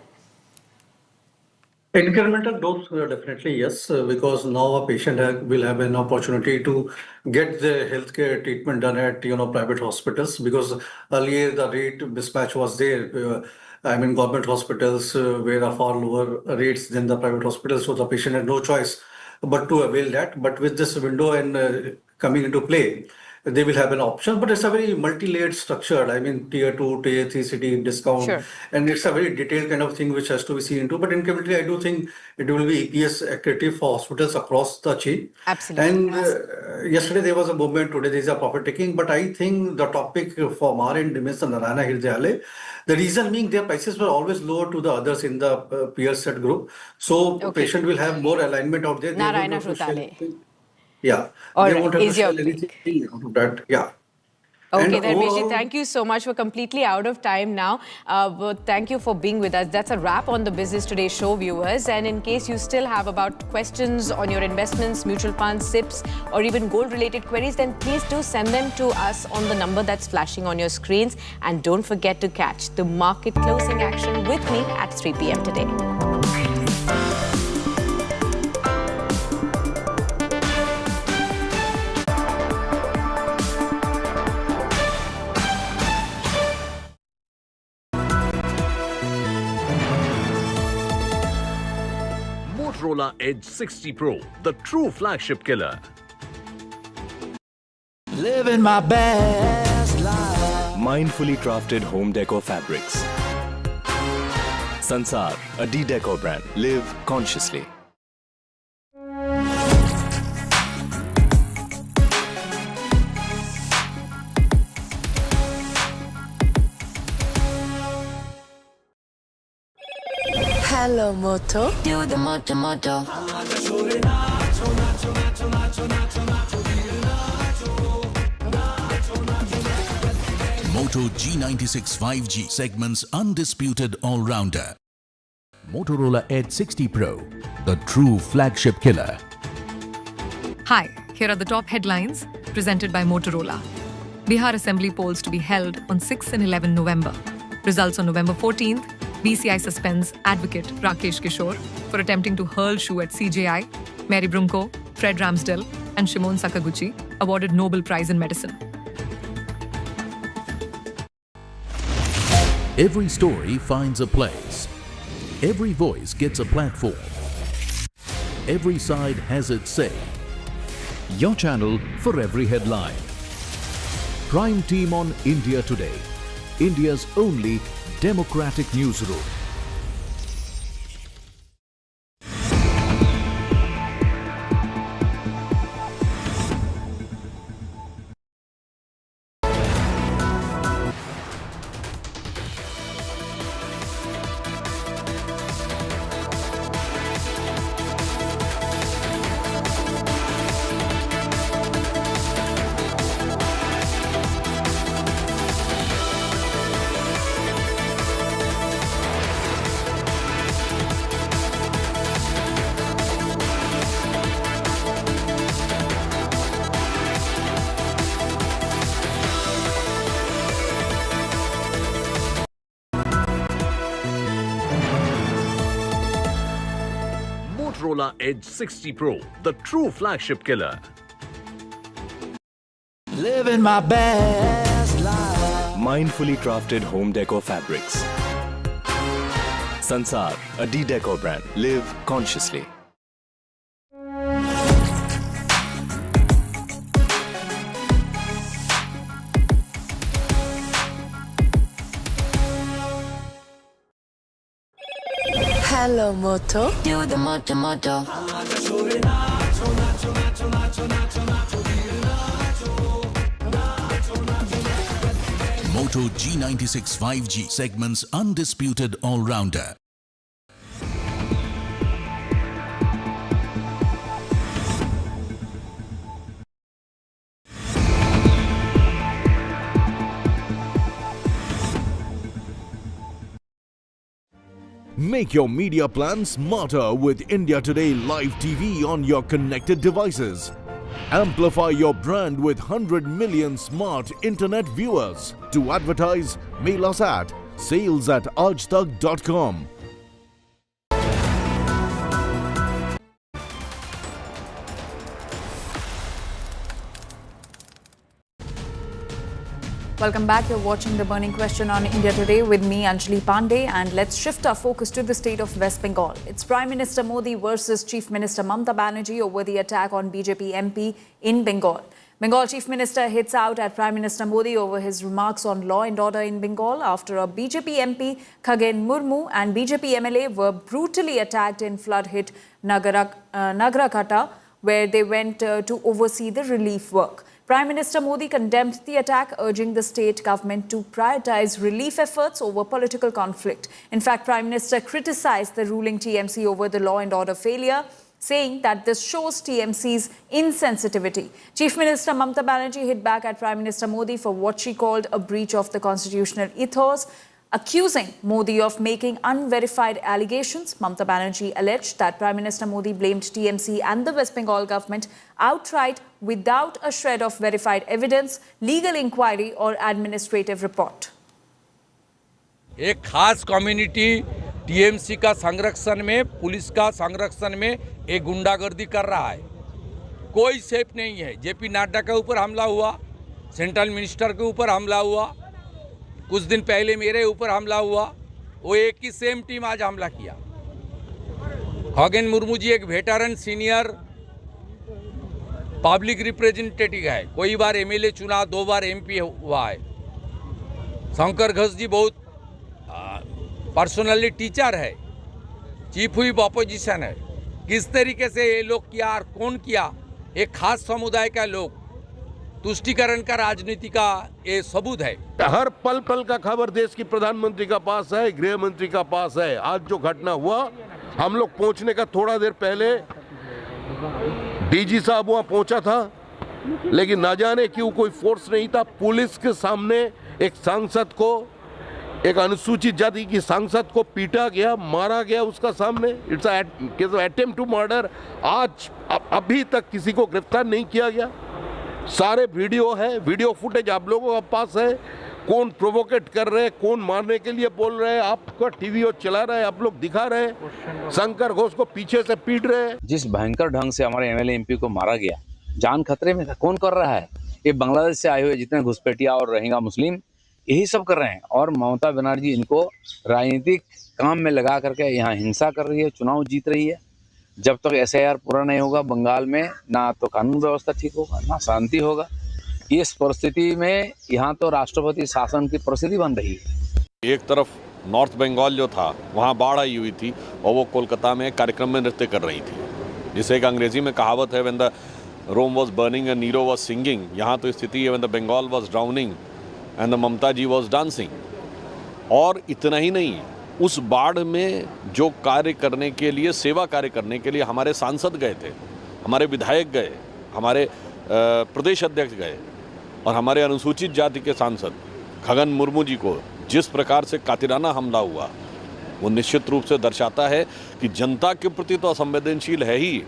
S6: Incremental growth, definitely yes, because now a patient will have an opportunity to get the healthcare treatment done at private hospitals, because earlier the rate mismatch was there. I mean, government hospitals were far lower rates than the private hospitals, so the patient had no choice but to avail that. But with this window and coming into play, they will have an option, but it's a very multi-layered structure. I mean, tier 2, tier 3 city discount,
S21: Sure.
S6: And it's a very detailed kind of thing which has to be seen into. But incrementally, I do think it will be EPS accretive for hospitals across the chain.
S21: Absolutely.
S6: And yesterday there was a movement, today there is a profit taking. But I think the topic for our end remains the Narayana Hridayalaya. The reason being their prices were always lower to the others in the peer set group. So patient will have more alignment out there. They
S21: Narayana
S6: won't have to shell
S21: Hridayalaya.
S6: anything. Yeah,
S21: All
S6: they
S21: right.
S6: won't have to
S21: Is your
S6: shell anything out of that. Yeah.
S21: Okay,
S6: And
S21: Dharmeshi,
S6: overall-
S21: thank you so much. We're completely out of time now. But thank you for being with us. That's a wrap on the Business Today show, viewers. And in case you still have about questions on your investments, mutual funds, SIPs, or even gold-related queries, then please do send them to us on the number that's flashing on your screens. And don't forget to catch the market closing action with me at 3 p.m. today.
S22: Motorola Edge 60 Pro, the true flagship killer.
S1: Living my best life.
S2: Mindfully crafted home decor fabrics. Sansar, a decor brand. Live consciously.
S23: Hello, Moto. Do the Moto.
S24: Moto G96 5G segment's undisputed all-rounder. Motorola Edge 60 Pro, the true flagship killer.
S13: Hi, here are the top headlines presented by Motorola. Bihar Assembly polls to be held on 6 and 11 November. Results on November 14th. BCI suspends advocate Rakesh Kishore for attempting to hurl shoe at CJI. Mary Brunko, Fred Ramsdell, and Shimon Sakaguchi awarded Nobel Prize in Medicine.
S24: Every story finds a place. Every voice gets a platform. Every side has its say. Your channel for every headline. Prime Team on India Today, India's only democratic newsroom.
S22: Motorola Edge 60 Pro, the true flagship killer.
S1: Living my best life.
S2: Mindfully crafted home decor fabrics. Sansar, a decor brand. Live consciously.
S23: Hello, Moto. Do the moto.
S24: Moto G96 5G, segment's undisputed all-rounder.
S5: Make your media plan smarter with India Today Live TV on your connected devices. Amplify your brand with 100 million smart internet viewers. To advertise, mail us at sales@aajtak.com.
S7: Welcome back. You're watching The Burning Question on India Today with me, Anjali Pandey, and let's shift our focus to the state of West Bengal. It's Prime Minister Modi versus Chief Minister Mamata Banerjee over the attack on BJP MP in Bengal. Bengal Chief Minister hits out at Prime Minister Modi over his remarks on law and order in Bengal after a BJP MP, Khagen Murmu, and BJP MLA were brutally attacked in flood-hit Nagarakata, where they went to oversee the relief work. Prime Minister Modi condemned the attack, urging the state government to prioritize relief efforts over political conflict. In fact, Prime Minister criticized the ruling TMC over the law and order failure, saying that this shows TMC's insensitivity. Chief Minister Mamata Banerjee hit back at Prime Minister Modi for what she called a breach of the constitutional ethos, accusing Modi of making unverified allegations. Mamata Banerjee alleged that Prime Minister Modi blamed TMC and the West Bengal government outright without a shred of verified evidence, legal inquiry or administrative report.
S9: एक खास community TMC का संरक्षण में, police का संरक्षण में एक गुंडागर्दी कर रहा है। कोई सेफ नहीं है। जेपी नड्डा के ऊपर हमला हुआ, सेंट्रल मिनिस्टर के ऊपर हमला हुआ, कुछ दिन पहले मेरे ऊपर हमला हुआ, वो एक ही सेम टीम आज हमला किया। खगेन मुर्मू जी एक वेटरन सीनियर पब्लिक रिप्रेजेंटेटिव है, कोई बार एमएलए चुना, 2 बार एमपी हुआ है। शंकर घोष जी बहुत पर्सनली टीचर है, चीफ व्हिप ऑपोजिशन है। किस तरीके से ये लोग किया और कौन किया, एक खास समुदाय का लोग, तुष्टिकरण का राजनीति का ये सबूत है।
S15: हर पल पल का खबर देश की प्रधानमंत्री का पास है, गृह मंत्री का पास है। आज जो घटना हुआ, हम लोग पहुंचने का थोड़ा देर पहले डीजी साहब वहां पहुंचा था, लेकिन ना जाने क्यों कोई फोर्स नहीं था। पुलिस के सामने एक सांसद को, एक अनुसूचित जाति की सांसद को पीटा गया, मारा गया उसका सामने। It's attempt to murder. आज अभी तक किसी को गिरफ्तार नहीं किया गया। सारे वीडियो है, वीडियो फुटेज आप लोगों के पास है। कौन प्रोवोकेट कर रहे हैं, कौन मारने के लिए बोल रहे हैं, आपका टीवी और चला रहा है, आप लोग दिखा रहे हैं, शंकर घोष को पीछे से पीट रहे हैं।
S8: जिस भयंकर ढंग से हमारे एमएलए एमपी को मारा गया, जान खतरे में था, कौन कर रहा है? ये बांग्लादेश से आए हुए जितने घुसपैठिया और रोहिंग्या मुस्लिम यही सब कर रहे हैं। और ममता बनर्जी इनको राजनीतिक काम में लगा करके यहाँ हिंसा कर रही है, चुनाव जीत रही है। जब तक SIR पूरा नहीं होगा बंगाल में, ना तो कानून व्यवस्था ठीक होगा, ना शांति होगा। इस परिस्थिति में यहाँ तो राष्ट्रपति शासन की परिस्थिति बन रही है।
S10: एक तरफ नॉर्थ बंगाल जो था वहाँ बाढ़ आई हुई थी और वो कोलकाता में एक कार्यक्रम में नृत्य कर रही थी, जिसे एक अंग्रेजी में कहावत है, when the Rome was burning and Nero was singing. यहाँ तो स्थिति है, when the Bengal was drowning and the Mamata ji was dancing. और इतना ही नहीं, उस बाढ़ में जो कार्य करने के लिए, सेवा कार्य करने के लिए हमारे सांसद गए थे, हमारे विधायक गए, हमारे प्रदेश अध्यक्ष गए, और हमारे अनुसूचित जाति के सांसद खगन मुर्मू जी को जिस प्रकार से कातिराना हमला हुआ, वो निश्चित रूप से दर्शाता है कि जनता के प्रति तो असंवेदनशील है ही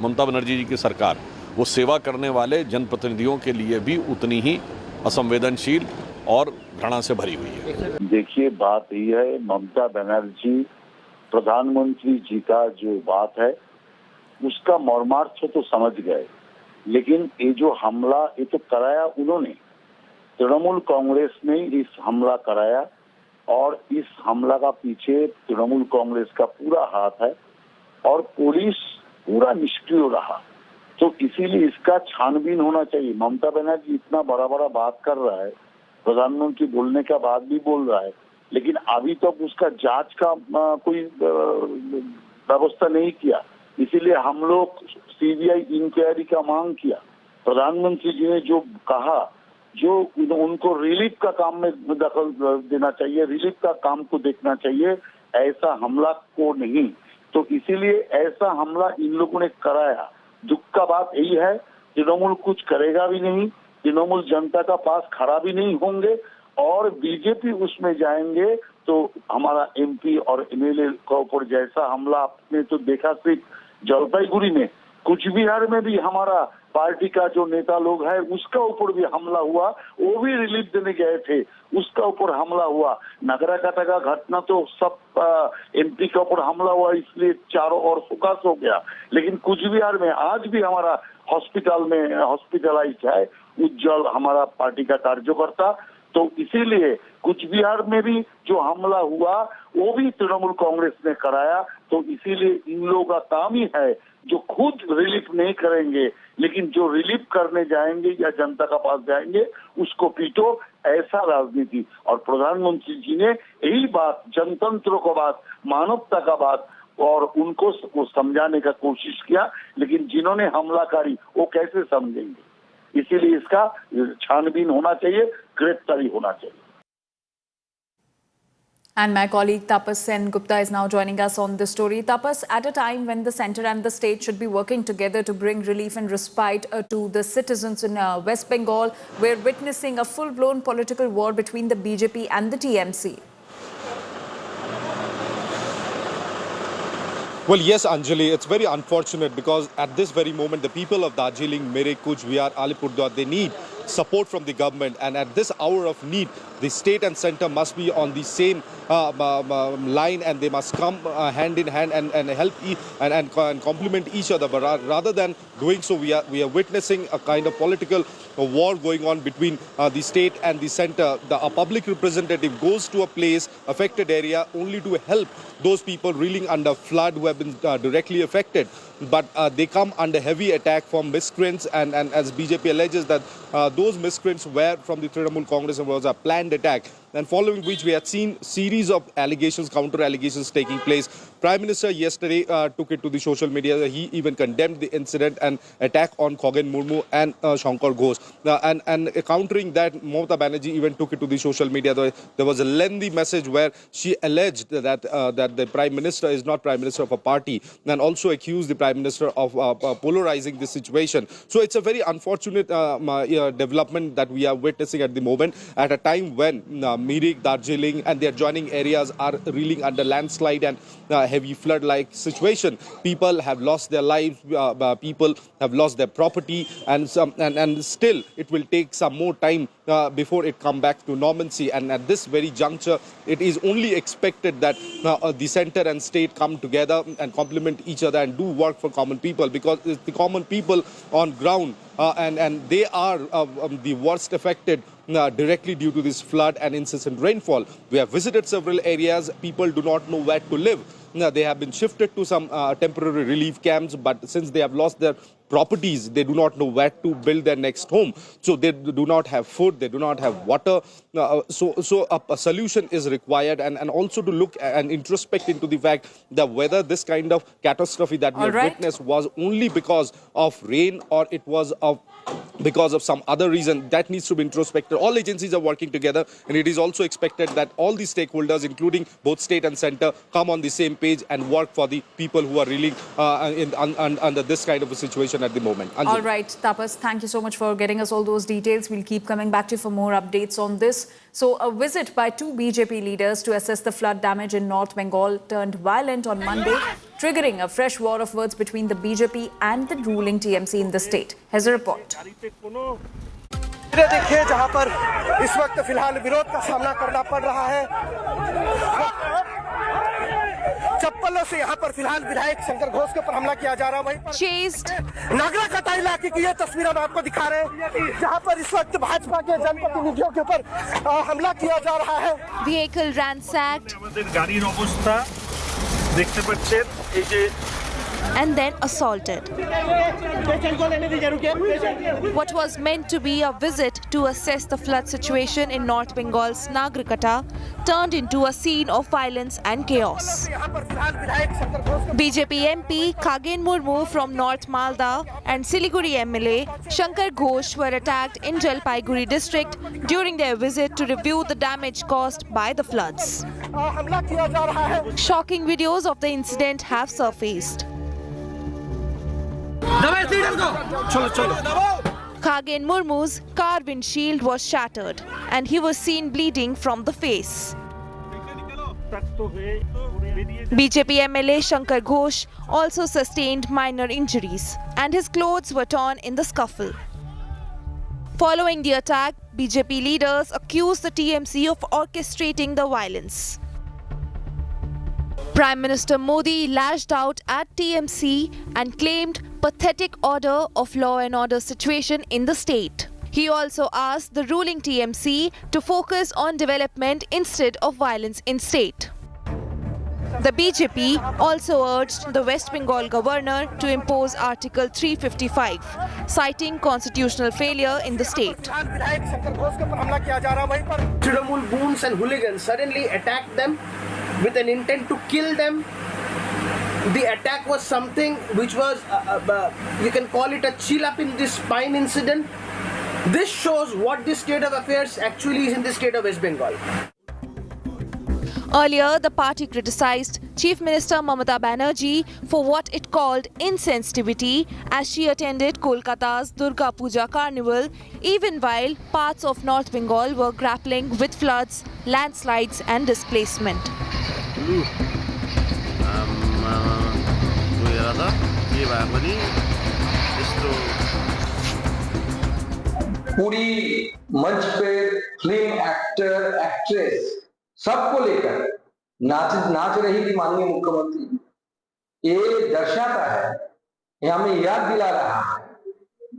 S10: ममता बनर्जी जी की सरकार, वो सेवा करने वाले जनप्रतिनिधियों के लिए भी उतनी ही असंवेदनशील और घृणा से भरी हुई है।
S11: देखिए, बात यही है, ममता बनर्जी प्रधानमंत्री जी का जो बात है उसका मर्मार्थ तो समझ गए, लेकिन ये जो हमला ये तो कराया उन्होंने, तृणमूल कांग्रेस ने इस हमला कराया और इस हमला का पीछे तृणमूल कांग्रेस का पूरा हाथ है और पुलिस पूरा निष्क्रिय रहा। तो इसीलिए इसका छानबीन होना चाहिए। ममता बनर्जी इतना बड़ा बड़ा बात कर रहा है, प्रधानमंत्री बोलने का बाद भी बोल रहा है, लेकिन अभी तक तो उसका जांच का कोई व्यवस्था नहीं किया। इसीलिए हम लोग CBI इंक्वायरी का मांग किया। प्रधानमंत्री जी ने जो कहा, जो उनको रिलीफ का काम में दखल देना चाहिए, रिलीफ का काम को देखना चाहिए, ऐसा हमला को नहीं। तो इसीलिए ऐसा हमला इन लोगों ने कराया। दुख का बात यही है, तृणमूल कुछ करेगा भी नहीं, तृणमूल जनता का पास खड़ा भी नहीं होंगे और बीजेपी उसमें जाएंगे तो हमारा MP और MLA के ऊपर जैसा हमला आपने तो देखा सिर्फ जलपाईगुड़ी में, कुछ बिहार में भी हमारा पार्टी का जो नेता लोग है उसका ऊपर भी हमला हुआ, वो भी रिलीफ देने गए थे, उसका ऊपर हमला हुआ। नगराकाटा का घटना तो सब MP के ऊपर हमला हुआ, इसलिए चारों ओर सुखास हो गया। लेकिन कुछ बिहार में आज भी हमारा हॉस्पिटल में हॉस्पिटलाइज है उज्जवल, हमारा पार्टी का कार्यकर्ता। तो इसीलिए कुछ बिहार में भी जो हमला हुआ वो भी तृणमूल कांग्रेस ने कराया। तो इसीलिए इन लोगों का काम ही है, जो खुद रिलीफ नहीं करेंगे लेकिन जो रिलीफ करने जाएंगे या जनता का पास जाएंगे उसको पीटो, ऐसा राजनीति। और प्रधानमंत्री जी ने यही बात, जनतंत्र को बात, मानवता का बात और उनको समझाने का कोशिश किया, लेकिन जिन्होंने हमलाकारी वो कैसे समझेंगे। इसीलिए इसका छानबीन होना चाहिए, गिरफ्तारी होना चाहिए।
S7: And my colleague Tapas Sen Gupta is now joining us on this story. Tapas, at a time when the centre and the state should be working together to bring relief and respite to the citizens in West Bengal, we're witnessing a full-blown political war between the BJP and the TMC.
S12: Well, yes, Anjali, it's very unfortunate because at this very moment, the people of Darjeeling, Meerut, Cooch Behar, Alipurduar, they need support from the government, and at this hour of need, the state and centre must be on the same line, and they must come hand in hand and help and complement each other. But rather than doing so, we are witnessing a kind of political war going on between the state and the centre. A public representative goes to a place, affected area, only to help those people reeling under flood who have been directly affected. But they come under heavy attack from miscreants, and as BJP alleges that those miscreants were from the Trinamool Congress and was a planned attack. And following which we had seen series of allegations, counter allegations taking place. Prime Minister yesterday took it to the social media. He even condemned the incident and attack on Khoghen Murmu and Shankar Ghosh. And countering that, Mamata Banerjee even took it to the social media. There was a lengthy message where she alleged that that the Prime Minister is not Prime Minister of a party, and also accused the Prime Minister of polarizing the situation. So it's a very unfortunate development that we are witnessing at the moment, at a time when Meerut, Darjeeling and the adjoining areas are reeling under landslide and heavy flood-like situation. People have lost their lives, people have lost their property, and still it will take some more time before it come back to normalcy. And at this very juncture, it is only expected that the centre and state come together and complement each other and do work for common people, because it's the common people on ground and they are the worst affected directly due to this flood and incessant rainfall. We have visited several areas. People do not know where to live. They have been shifted to some temporary relief camps, but since they have lost their properties, they do not know where to build their next home. So they do not have food, they do not have water. So a solution is required, and also to look and introspect into the fact that whether this kind of catastrophe that we have witnessed was only because of rain or it was because of some other reason. That needs to be introspected. All agencies are working together, and it is also expected that all the stakeholders, including both state and centre, come on the same page and work for the people who are really under this kind of a situation at the moment. Anjali.
S7: All right, Tapas, thank you so much for getting us all those details. We'll keep coming back to you for more updates on this. So a visit by two BJP leaders to assess the flood damage in North Bengal turned violent on Monday, triggering a fresh war of words between the BJP and the ruling TMC in the state. Here's a report.
S14: देखिए जहां पर इस वक्त फिलहाल विरोध का सामना करना पड़ रहा है, चप्पलों से यहां पर फिलहाल विधायक शंकर घोष के ऊपर हमला किया जा रहा है। वहीं पर नागरा कटा इलाके की ये तस्वीर हम आपको दिखा रहे हैं, जहां पर इस वक्त भाजपा के जनप्रतिनिधियों के ऊपर हमला किया जा रहा है।
S16: Vehicle ransacked
S14: गाड़ीर अवस्था देखते पाচ্ছেন এই যে
S16: and then assaulted. What was meant to be a visit to assess the flood situation in North Bengal's Nagarkata turned into a scene of violence and chaos. BJP MP Khagen Murmu from North Malda and Siliguri MLA Shankar Ghosh were attacked in Jalpaiguri district during their visit to review the damage caused by the floods. Shocking videos of the incident have surfaced. Khagen Murmu's car windshield was shattered and he was seen bleeding from the face. BJP MLA Shankar Ghosh also sustained minor injuries and his clothes were torn in the scuffle. Following the attack, BJP leaders accused the TMC of orchestrating the violence. Prime Minister Modi lashed out at TMC and claimed pathetic order of law and order situation in the state. He also asked the ruling TMC to focus on development instead of violence in state. The BJP also urged the West Bengal governor to impose Article 355, citing constitutional failure in the state.
S14: Trinamool goons and hooligans suddenly attacked them with an intent to kill them. The attack was something which was, you can call it a chill up in the spine incident. This shows what the state of affairs actually is in the state of West Bengal.
S16: Earlier, the party criticized Chief Minister Mamata Banerjee for what it called insensitivity as she attended Kolkata's Durga Puja Carnival, even while parts of North Bengal were grappling with floods, landslides and displacement.
S17: पूरी मंच पे film actor actress सबको लेकर नाच रही थी माननीय मुख्यमंत्री। ये दर्शाता है, ये हमें याद दिला रहा है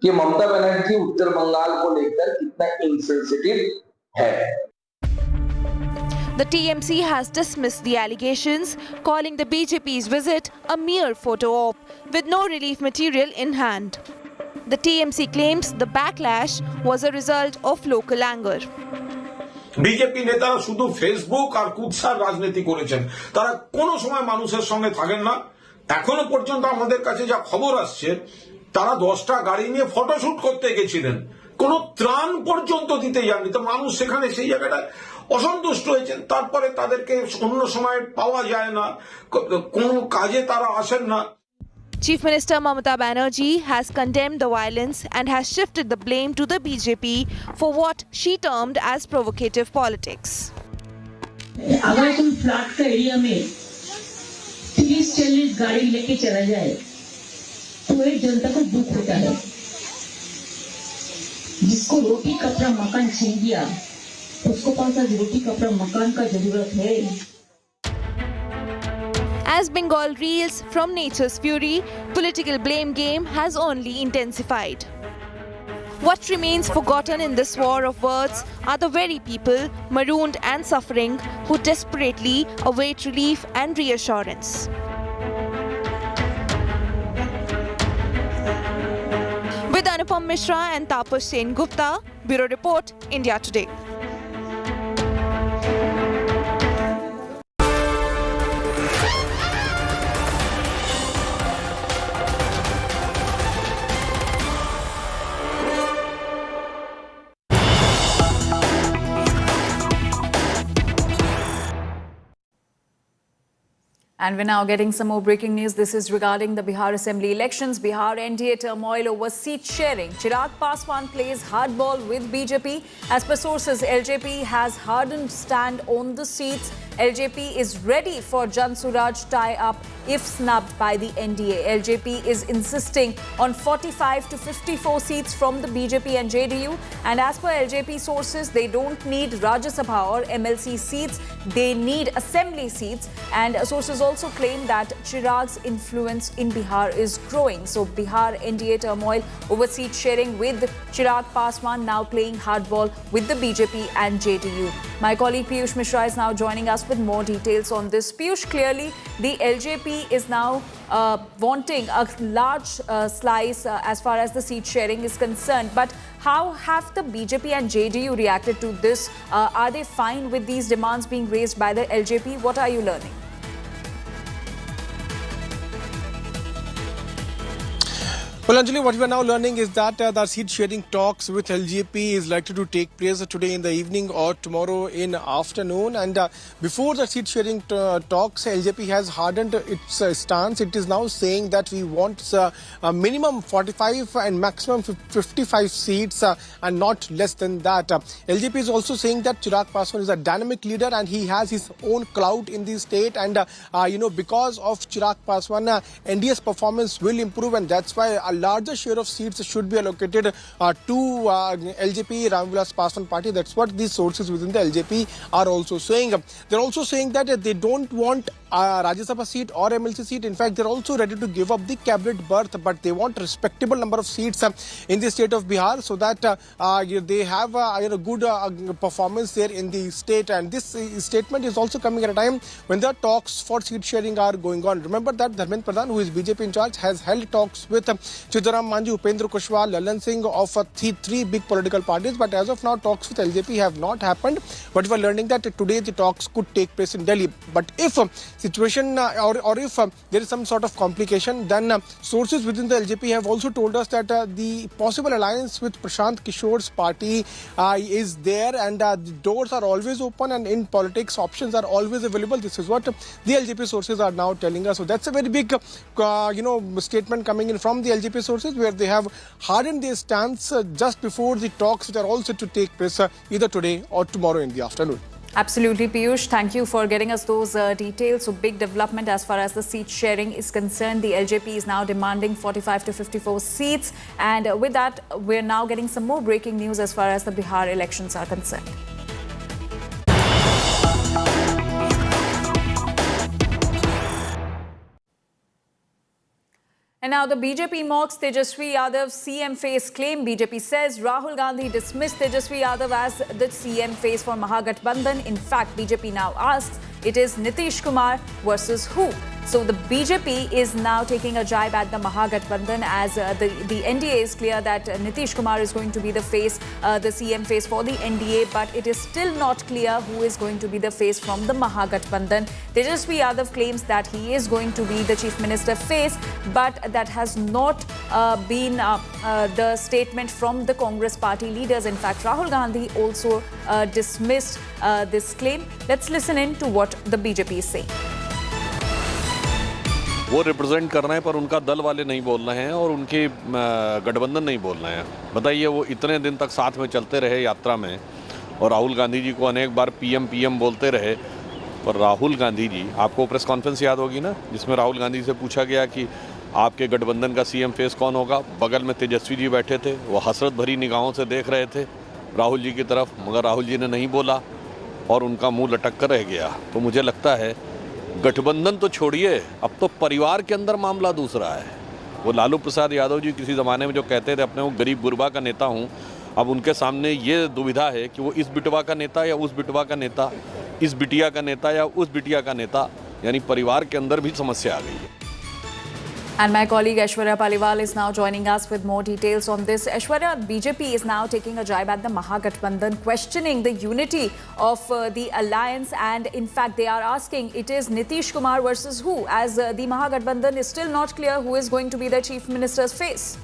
S17: कि ममता बनर्जी उत्तर बंगाल को लेकर कितना insensitive है।
S16: The TMC has dismissed the allegations, calling the BJP's visit a mere photo op with no relief material in hand. The TMC claims the backlash was a result of local anger.
S18: BJP নেতারা শুধু Facebook আর কুৎসার রাজনীতি করেছেন, তারা কোনো সময় মানুষের সঙ্গে থাকেন না। এখনো পর্যন্ত আমাদের কাছে যা খবর আসছে, তারা 10টা গাড়ি নিয়ে ফটোশুট করতে গেছিলেন, কোনো ত্রাণ পর্যন্ত দিতে যাননি। তো মানুষ সেখানে সেই জায়গাটায় অসন্তুষ্ট হয়েছেন। তারপরে তাদেরকে অন্য সময় পাওয়া যায় না, কোনো কাজে তারা আসেন না।
S16: Chief Minister Mamata Banerjee has condemned the violence and has shifted the blame to the BJP for what she termed as provocative politics.
S25: अगर तुम फ्लड के एरिया में
S3: 30-40 गाड़ी लेके चला जाए तो एक जनता को दुख होता है। जिसको रोटी कपड़ा मकान छीन गया उसको कौन सा रोटी कपड़ा मकान का जरूरत है।
S16: As Bengal reels from nature's fury, political blame game has only intensified. What remains forgotten in this war of words are the very people marooned and suffering who desperately await relief and reassurance. With Anupam Mishra and Tapas Sen Gupta, Bureau Report, India Today.
S7: And we're now getting some more breaking news. This is regarding the Bihar Assembly elections. Bihar NDA turmoil over seat sharing. Chirag Paswan plays hardball with BJP. As per sources, LJP has hardened stand on the seats. LJP is ready for Jan Suraj tie-up if snubbed by the NDA. LJP is insisting on 45 to 54 seats from the BJP and JDU. And as per LJP sources, they don't need Rajya Sabha or MLC seats. They need assembly seats. And sources also claim that Chirag's influence in Bihar is growing. So Bihar NDA turmoil over seat sharing with Chirag Paswan now playing hardball with the BJP and JDU. My colleague Piyush Mishra is now joining us with more details on this. Piyush, clearly the LJP is now wanting a large slice as far as the seat sharing is concerned. But how have the BJP and JDU reacted to this? Are they fine with these demands being raised by the LJP? What are you learning?
S4: Well, Anjali, what we are now learning is that the seat sharing talks with LJP is likely to take place today in the evening or tomorrow in afternoon. And before the seat sharing talks, LJP has hardened its stance. It is now saying that we want a minimum 45 and maximum 55 seats and not less than that. LJP is also saying that Chirag Paswan is a dynamic leader and he has his own clout in the state. And, because of Chirag Paswan, NDA's performance will improve, and that's why a larger share of seats should be allocated to LJP, Ramvilas Paswan party. That's what these sources within the LJP are also saying. They're also saying that they don't want Rajya Sabha seat or MLC seat. In fact, they're also ready to give up the cabinet berth, but they want a respectable number of seats in the state of Bihar so that they have a good performance there in the state. And this statement is also coming at a time when the talks for seat sharing are going on. Remember that Dharmendra Pradhan, who is BJP in charge, has held talks with Chidaram Manju, Upendra Kushwaha, Lalan Singh of three big political parties. But as of now, talks with LJP have not happened. But we are learning that today the talks could take place in Delhi. But if situation or if there is some sort of complication, then sources within the LJP have also told us that the possible alliance with Prashant Kishore's party is there, and the doors are always open, and in politics options are always available. This is what the LJP sources are now telling us. So that's a very big statement coming in from the LJP sources, where they have hardened their stance just before the talks, which are all set to take place either today or tomorrow in the afternoon.
S7: Absolutely, Piyush. Thank you for getting us those details. So big development as far as the seat sharing is concerned. The LJP is now demanding 45 to 54 seats. And with that, we're now getting some more breaking news as far as the Bihar elections are concerned. And now the BJP mocks Tejaswi Yadav's CM face claim. BJP says Rahul Gandhi dismissed Tejaswi Yadav as the CM face for Mahagathbandhan. In fact, BJP now asks, it is Nitish Kumar versus who? So the BJP is now taking a jibe at the Mahagathbandhan, as the NDA is clear that Nitish Kumar is going to be the face, the CM face for the NDA, but it is still not clear who is going to be the face from the Mahagathbandhan. Tejaswi Yadav claims that he is going to be the Chief Minister face, but that has not been the statement from the Congress party leaders. In fact, Rahul Gandhi also dismissed this claim. Let's listen in to what the BJP is saying.
S10: वो represent कर रहे हैं, पर उनका दल वाले नहीं बोल रहे हैं और उनके गठबंधन नहीं बोल रहे हैं। बताइए, वो इतने दिन तक साथ में चलते रहे यात्रा में और राहुल गांधी जी को अनेक बार पीएम बोलते रहे, पर राहुल गांधी जी, आपको प्रेस कॉन्फ्रेंस याद होगी ना, जिसमें राहुल गांधी से पूछा गया कि आपके गठबंधन का सीएम फेस कौन होगा। बगल में तेजस्वी जी बैठे थे, वो हसरत भरी निगाहों से देख रहे थे राहुल जी की तरफ, मगर राहुल जी ने नहीं बोला और उनका मुंह लटक कर रह गया। तो मुझे लगता है गठबंधन तो छोड़िए, अब तो परिवार के अंदर मामला दूसरा है। वो लालू प्रसाद यादव जी किसी ज़माने में जो कहते थे अपने वो गरीब गुरबा का नेता हूँ, अब उनके सामने ये दुविधा है कि वो इस बिटवा का नेता या उस बिटवा का नेता, इस बिटिया का नेता या उस बिटिया का नेता, यानी परिवार के अंदर भी समस्या आ गई है।
S7: And my colleague Aishwarya Paliwal is now joining us with more details on this. Aishwarya, BJP is now taking a jibe at the Mahagathbandhan, questioning the unity of the alliance, and in fact they are asking it is Nitish Kumar versus who, as the Mahagathbandhan is still not clear who is going to be the chief minister's face.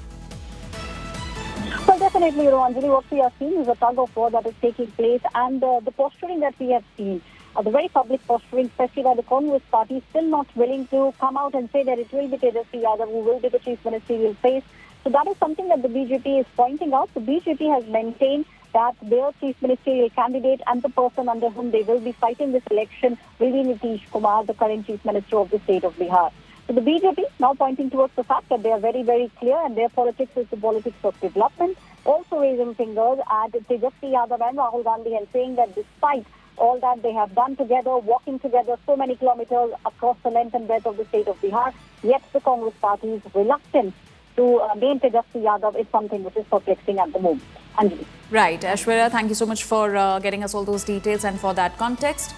S6: Well, definitely, Anjali, what we are seeing is a tug of war that is taking place, and the posturing that we have seen, the very public posturing, especially by the Congress party, still not willing to come out and say that it will be Tejasvi Yadav who will be the chief ministerial face. So that is something that the BJP is pointing out. The BJP has maintained that their chief ministerial candidate and the person under whom they will be fighting this election will be Nitish Kumar, the current chief minister of the state of Bihar. So the BJP now pointing towards the fact that they are very, very clear, and their politics is the politics of development, also raising fingers at Tejasvi Yadav and Rahul Gandhi and saying that despite all that they have done together, walking together so many kilometers across the length and breadth of the state of Bihar, yet the Congress party's reluctance to name Tejasvi Yadav is something which is perplexing at the moment. Anjali.
S7: Right. Aishwarya, thank you so much for getting us all those details and for that context.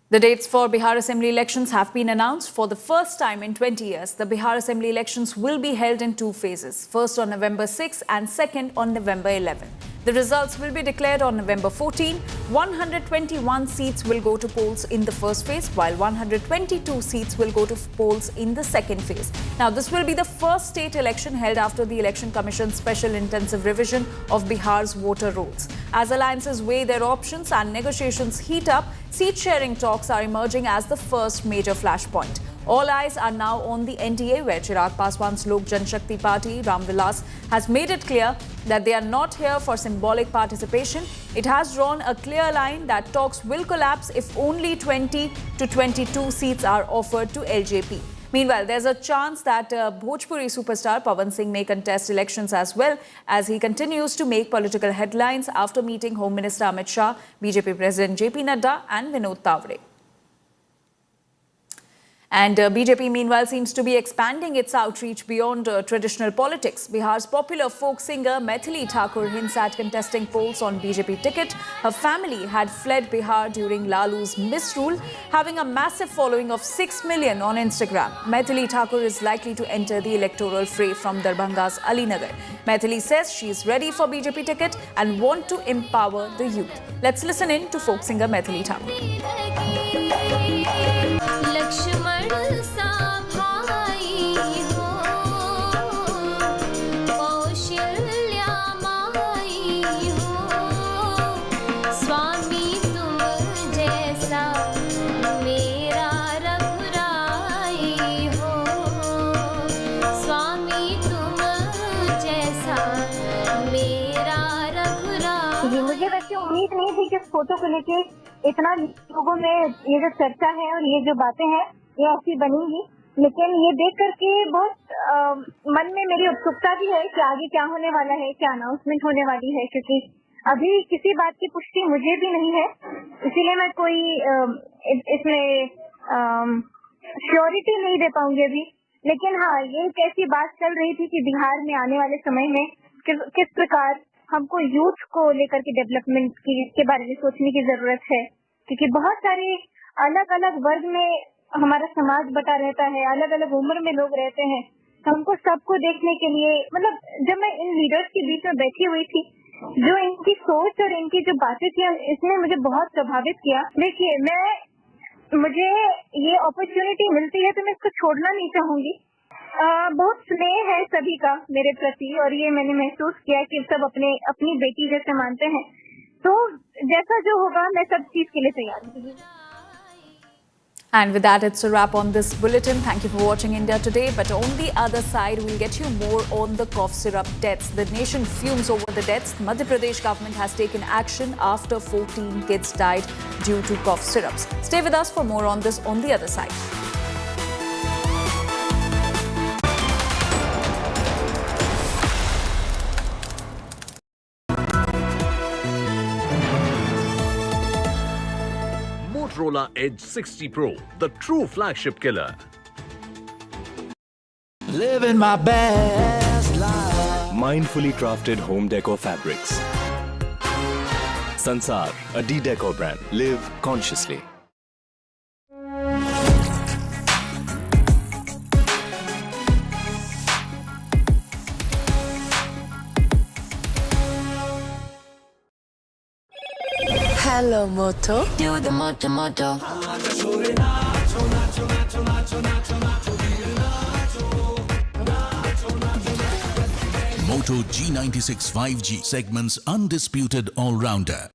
S7: The dates for Bihar Assembly elections have been announced. For the first time in 20 years, the Bihar Assembly elections will be held in two phases, first on November 6 and second on November 11. The results will be declared on November 14. 121 seats will go to polls in the first phase, while 122 seats will go to polls in the second phase. Now, this will be the first state election held after the Election Commission's special intensive revision of Bihar's voter rolls. As alliances weigh their options and negotiations heat up, seat-sharing talks are emerging as the first major flashpoint. All eyes are now on the NDA, where Chirag Paswan's Lok Janshakti Party, Ram Vilas, has made it clear that they are not here for symbolic participation. It has drawn a clear line that talks will collapse if only 20 to 22 seats are offered to LJP. Meanwhile, there's a chance that Bhojpuri superstar Pawan Singh may contest elections as well, as he continues to make political headlines after meeting Home Minister Amit Shah, BJP President JP Nadda and Vinod Tawre. And BJP, meanwhile, seems to be expanding its outreach beyond traditional politics. Bihar's popular folk singer Maithili Thakur hints at contesting polls on BJP ticket. Her family had fled Bihar during Lalu's misrule, having a massive following of 6 million on Instagram. Maithili Thakur is likely to enter the electoral fray from Darbhanga's Alinagar. Maithili says she is ready for BJP ticket and want to empower the youth. Let's listen in to folk singer Maithili Thakur.
S6: मुझे वैसे उम्मीद नहीं थी कि इस photo को लेके इतना लोगों में ये जो चर्चा है और ये जो बातें हैं ये ऐसी बनेंगी, लेकिन ये देख करके बहुत मन में मेरी उत्सुकता भी है कि आगे क्या होने वाला है, क्या अनाउंसमेंट होने वाली है, क्योंकि अभी किसी बात की पुष्टि मुझे भी नहीं है, इसीलिए मैं कोई इसमें श्योरिटी नहीं दे पाऊंगी अभी। लेकिन हाँ, ये एक ऐसी बात चल रही थी कि बिहार में आने वाले समय में किस प्रकार हमको यूथ को लेकर के डेवलपमेंट के बारे में सोचने की जरूरत है, क्योंकि बहुत सारे अलग अलग वर्ग में हमारा समाज बटा रहता है, अलग अलग उम्र में लोग रहते हैं। हमको सबको देखने के लिए, मतलब जब मैं इन लीडर्स के बीच में बैठी हुई थी, जो इनकी सोच और इनकी जो बातें थी, इसने मुझे बहुत प्रभावित किया। देखिए, मुझे ये अपॉर्चुनिटी मिलती है तो मैं इसको छोड़ना नहीं चाहूंगी। बहुत स्नेह है सभी का मेरे प्रति, और ये मैंने महसूस किया कि सब अपनी बेटी जैसे मानते हैं। तो जैसा जो होगा मैं सब चीज के लिए तैयार हूँ।
S7: And with that, it's a wrap on this bulletin. Thank you for watching India Today. But on the other side, we'll get you more on the cough syrup deaths. The nation fumes over the deaths. Madhya Pradesh government has taken action after 14 kids died due to cough syrups. Stay with us for more on this on the other side.
S22: Motorola Edge 60 Pro, the true flagship killer.
S1: Living my best life.
S2: Mindfully crafted home decor fabrics. Sansar, a decor brand. Live consciously.
S23: Hello, Moto. Do the Moto Moto.
S24: Moto G96 5G segment's undisputed all-rounder.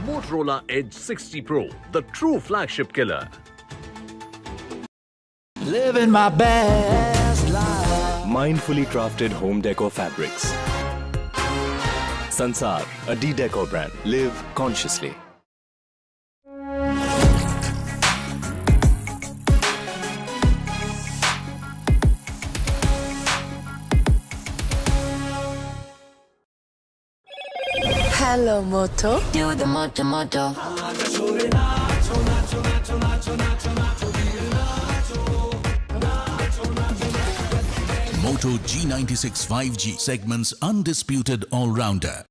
S22: Motorola Edge 60 Pro, the true flagship killer.
S1: Living my best life.
S2: Mindfully crafted home decor fabrics. Sansar, a decor brand. Live consciously.
S23: Hello, Moto. Do the Moto Moto.
S24: Moto G96 5G segment's undisputed all-rounder.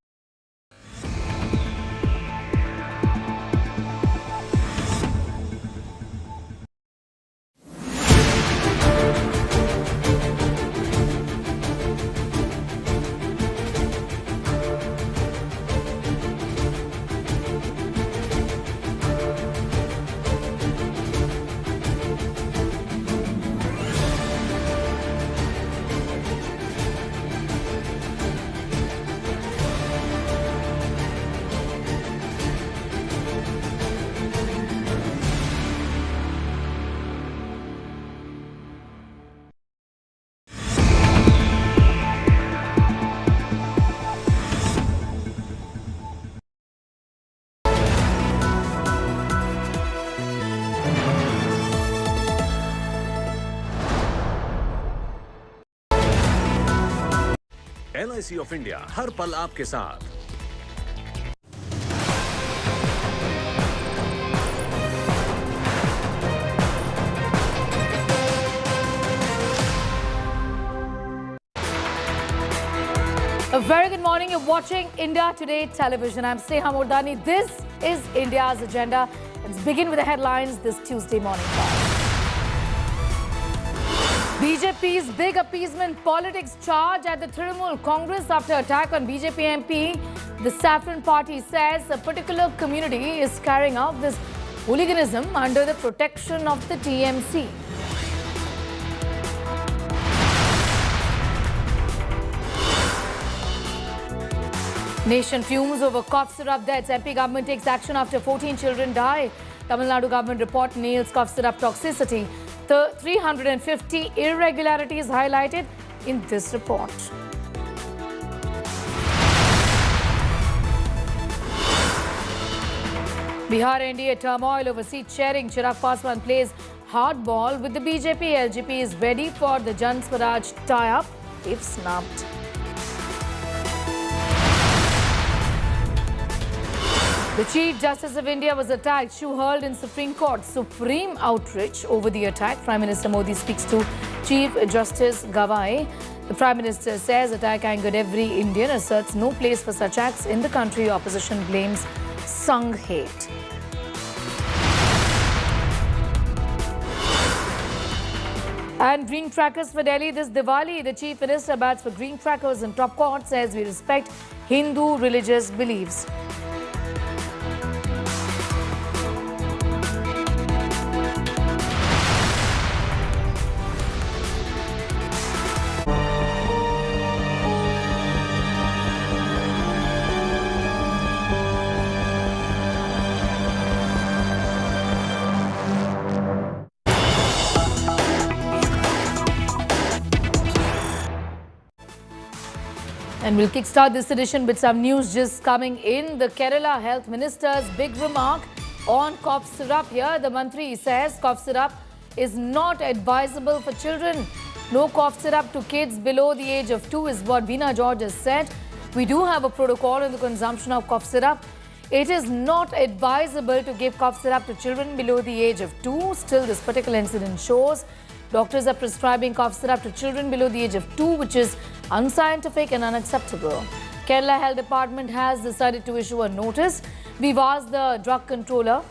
S22: LIC of India, हर पल आपके साथ.
S13: A very good morning. You're watching India Today Television. I'm Sneha Mordani. This is India's agenda. Let's begin with the headlines this Tuesday morning. BJP's big appeasement politics charge at the Trinamool Congress after attack on BJP MP. The Saffron Party says a particular community is carrying out this hooliganism under the protection of the TMC. Nation fumes over cough syrup deaths. MP government takes action after 14 children die. Tamil Nadu government report nails cough syrup toxicity. The 350 irregularities highlighted in this report. Bihar NDA turmoil over seat sharing. Chirag Paswan plays hardball with the BJP. LJP is ready for the Jan Swaraj tie-up if snubbed. The Chief Justice of India was attacked. Shoe hurled in Supreme Court. Supreme outrage over the attack. Prime Minister Modi speaks to Chief Justice Gavai. The Prime Minister says attack angered every Indian, asserts no place for such acts in the country. Opposition blames Sangh hate. And green crackers for Delhi this Diwali. The Chief Minister bats for green crackers in top court, says we respect Hindu religious beliefs. And we'll kickstart this edition with some news just coming in. The Kerala Health Minister's big remark on cough syrup here. The Mantri says cough syrup is not advisable for children. No cough syrup to kids below the age of 2 is what Veena George has said. We do have a protocol in the consumption of cough syrup. It is not advisable to give cough syrup to children below the age of 2. Still, this particular incident shows doctors are prescribing cough syrup to children below the age of 2, which is unscientific and unacceptable. Kerala Health Department has decided to issue a notice. We've asked the drug controller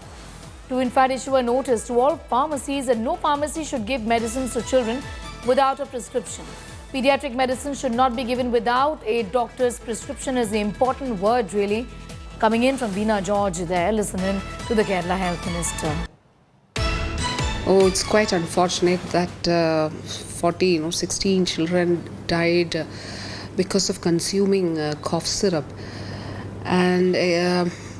S13: to in fact issue a notice to all pharmacies that no pharmacy should give medicines to children without a prescription. Pediatric medicine should not be given without a doctor's prescription is the important word really coming in from Veena George there, listening to the Kerala Health Minister.
S5: Oh, it's quite unfortunate that 16 children died because of consuming cough syrup. And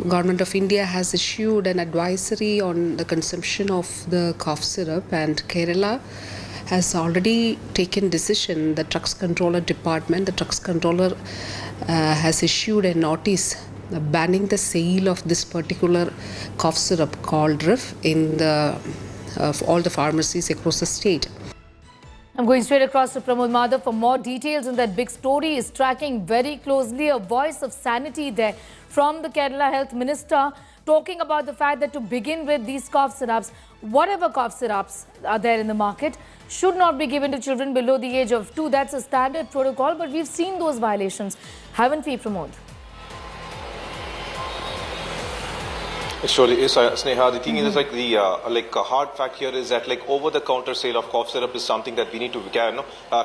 S5: Government of India has issued an advisory on the consumption of the cough syrup, and Kerala has already taken decision. The Drugs Controller Department, the Drugs Controller has issued a notice banning the sale of this particular cough syrup called RIF in the of all the pharmacies across the state.
S13: I'm going straight across to Pramod Madhav for more details on that big story. Is tracking very closely a voice of sanity there from the Kerala Health Minister, talking about the fact that to begin with, these cough syrups, whatever cough syrups are there in the market, should not be given to children below the age of 2. That's a standard protocol, but we've seen those violations, haven't we, Pramod?
S19: It surely is, Sneha. The thing is, like the hard fact here is that over-the-counter sale of cough syrup is something that we need to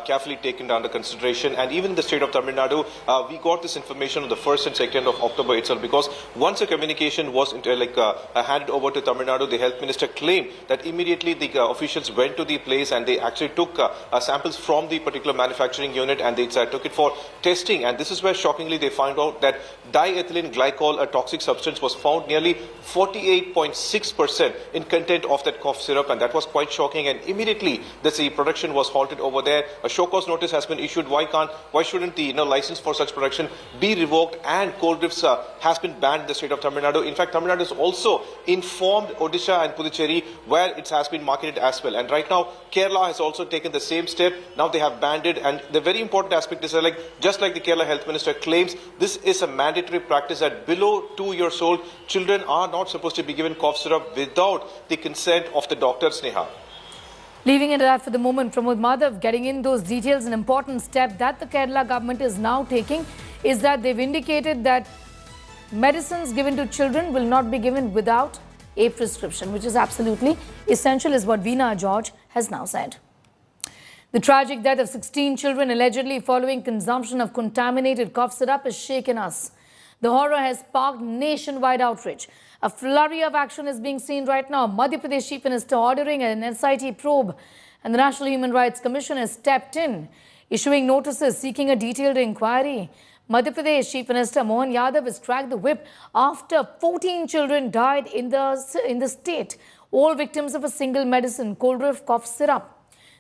S19: carefully take under consideration. And even in the state of Tamil Nadu, we got this information on the 1st and 2nd of October itself, because once a communication was handed over to Tamil Nadu, the health minister claimed that immediately the officials went to the place and they actually took samples from the particular manufacturing unit and they took it for testing. And this is where shockingly they found out that diethylene glycol, a toxic substance, was found nearly 48.6% in content of that cough syrup, and that was quite shocking. And immediately the production was halted over there. A show cause notice has been issued. Why shouldn't the license for such production be revoked? And cold drifts has been banned in the state of Tamil Nadu. In fact, Tamil Nadu has also informed Odisha and Puducherry, where it has been marketed as well. And right now, Kerala has also taken the same step. Now they have banned it. And the very important aspect is that, just like the Kerala Health Minister claims, this is a mandatory practice that below 2 years old, children are not supposed to be given cough syrup without the consent of the doctor, Sneha.
S13: Leaving it at that for the moment, Pramod Madhav, getting in those details, an important step that the Kerala government is now taking is that they've indicated that medicines given to children will not be given without a prescription, which is absolutely essential, is what Veena George has now said. The tragic death of 16 children allegedly following consumption of contaminated cough syrup has shaken us. The horror has sparked nationwide outrage. A flurry of action is being seen right now. Madhya Pradesh Chief Minister ordering an SIT probe, and the National Human Rights Commission has stepped in, issuing notices seeking a detailed inquiry. Madhya Pradesh Chief Minister Mohan Yadav has cracked the whip after 14 children died in the state, all victims of a single medicine, cold cough syrup.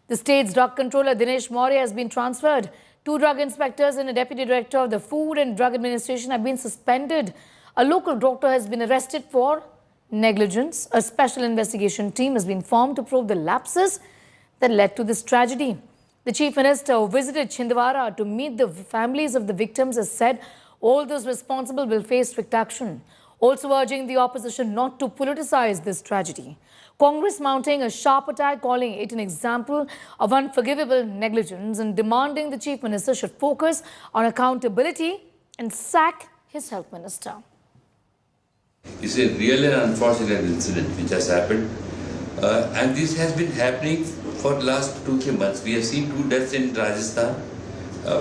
S13: The state's drug controller Dinesh Maurya has been transferred. 2 drug inspectors and a deputy director of the Food and Drug Administration have been suspended. A local doctor has been arrested for negligence. A special investigation team has been formed to probe the lapses that led to this tragedy. The Chief Minister visited Chhindwara to meet the families of the victims has said all those responsible will face strict action, also urging the opposition not to politicize this tragedy. Congress mounting a sharp attack, calling it an example of unforgivable negligence and demanding the Chief Minister should focus on accountability and sack his Health Minister.
S9: It's a real and unfortunate incident which has happened, and this has been happening for the last 2-3 months. We have seen 2 deaths in Rajasthan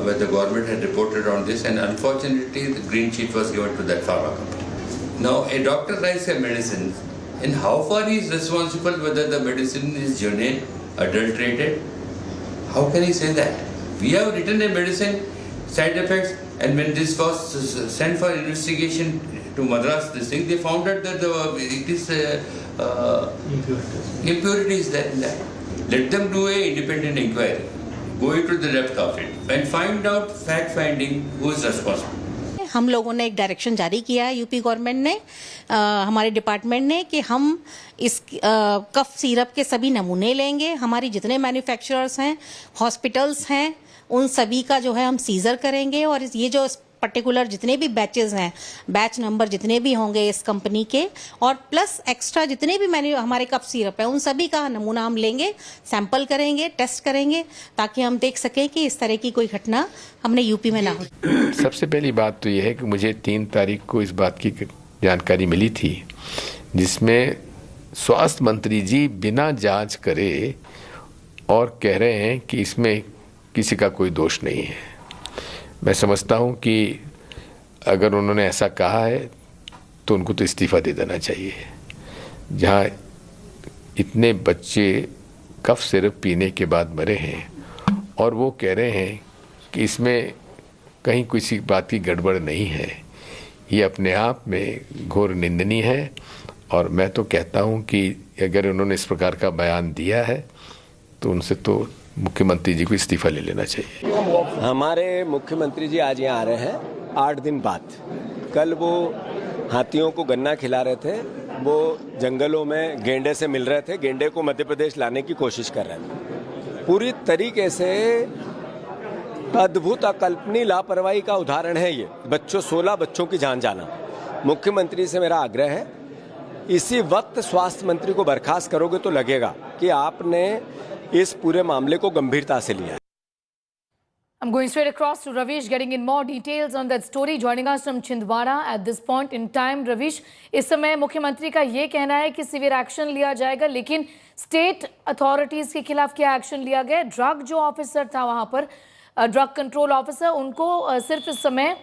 S9: where the government had reported on this, and unfortunately the green sheet was given to that pharma company. Now a doctor writes a medicine, and how far he is responsible whether the medicine is genuine, adulterated? How can he say that? We have written a medicine, side effects, and when this was sent for investigation to Madras, this thing, they found out that it is impurities there in that. Let them do a independent inquiry, go into the depth of it, and find out fact finding who is responsible.
S15: हम लोगों ने एक direction जारी किया है UP government ने, हमारे department ने, कि हम इस कफ सिरप के सभी नमूने लेंगे। हमारी जितने मैन्युफैक्चरर्स हैं, हॉस्पिटल्स हैं, उन सभी का जो है हम सीजर करेंगे, और ये जो पर्टिकुलर जितने भी बैचेस हैं, बैच नंबर जितने भी होंगे इस कंपनी के, और प्लस एक्स्ट्रा जितने भी हमारे कफ सिरप है, उन सभी का नमूना हम लेंगे, सैंपल करेंगे, टेस्ट करेंगे, ताकि हम देख सकें कि इस तरह की कोई घटना हमने यूपी में ना हो।
S20: सबसे पहली बात तो यह है कि मुझे 3 तारीख को इस बात की जानकारी मिली थी, जिसमें स्वास्थ्य मंत्री जी बिना जांच करे और कह रहे हैं कि इसमें किसी का कोई दोष नहीं है। मैं समझता हूं कि अगर उन्होंने ऐसा कहा है तो उनको तो इस्तीफा दे देना चाहिए। जहां इतने बच्चे कफ सिरप पीने के बाद मरे हैं और वो कह रहे हैं कि इसमें कहीं किसी बात की गड़बड़ नहीं है, ये अपने आप में घोर निंदनीय है। और मैं तो कहता हूं कि अगर उन्होंने इस प्रकार का बयान दिया है तो उनसे तो मुख्यमंत्री जी को इस्तीफा ले लेना चाहिए।
S21: हमारे मुख्यमंत्री जी आज यहाँ आ रहे हैं 8 दिन बाद। कल वो हाथियों को गन्ना खिला रहे थे, वो जंगलों में गेंडे से मिल रहे थे, गेंडे को मध्य प्रदेश लाने की कोशिश कर रहे थे। पूरी तरीके से अद्भुत अकल्पनीय लापरवाही का उदाहरण है ये। 16 बच्चों की जान जाना। मुख्यमंत्री से मेरा आग्रह है, इसी वक्त स्वास्थ्य मंत्री को बर्खास्त करोगे तो लगेगा कि आपने इस पूरे मामले को गंभीरता से लिया है।
S13: I'm going straight across to Ravish, getting in more details on that story. Joining us from Chhindwara at this point in time, Ravish, इस समय मुख्यमंत्री का ये कहना है कि सीवियर एक्शन लिया जाएगा, लेकिन स्टेट अथॉरिटीज के खिलाफ क्या एक्शन लिया गया? ड्रग जो ऑफिसर था वहां पर, ड्रग कंट्रोल ऑफिसर, उनको सिर्फ इस समय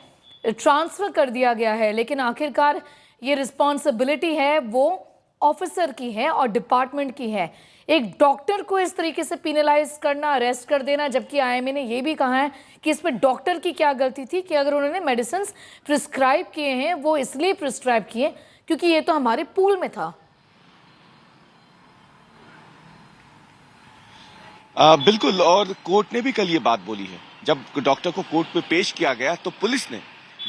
S13: ट्रांसफर कर दिया गया है, लेकिन आखिरकार ये रिस्पॉन्सिबिलिटी है वो ऑफिसर की है और डिपार्टमेंट की है। एक डॉक्टर को इस तरीके से पिनलाइज करना, अरेस्ट कर देना, जबकि आईएमए ने ये भी कहा है कि इसमें डॉक्टर की क्या गलती थी कि अगर उन्होंने मेडिसिन प्रिस्क्राइब किए हैं वो इसलिए प्रिस्क्राइब किए क्योंकि ये तो हमारे पूल में था।
S25: बिल्कुल, और कोर्ट ने भी कल ये बात बोली है। जब डॉक्टर को कोर्ट में पेश किया गया तो पुलिस ने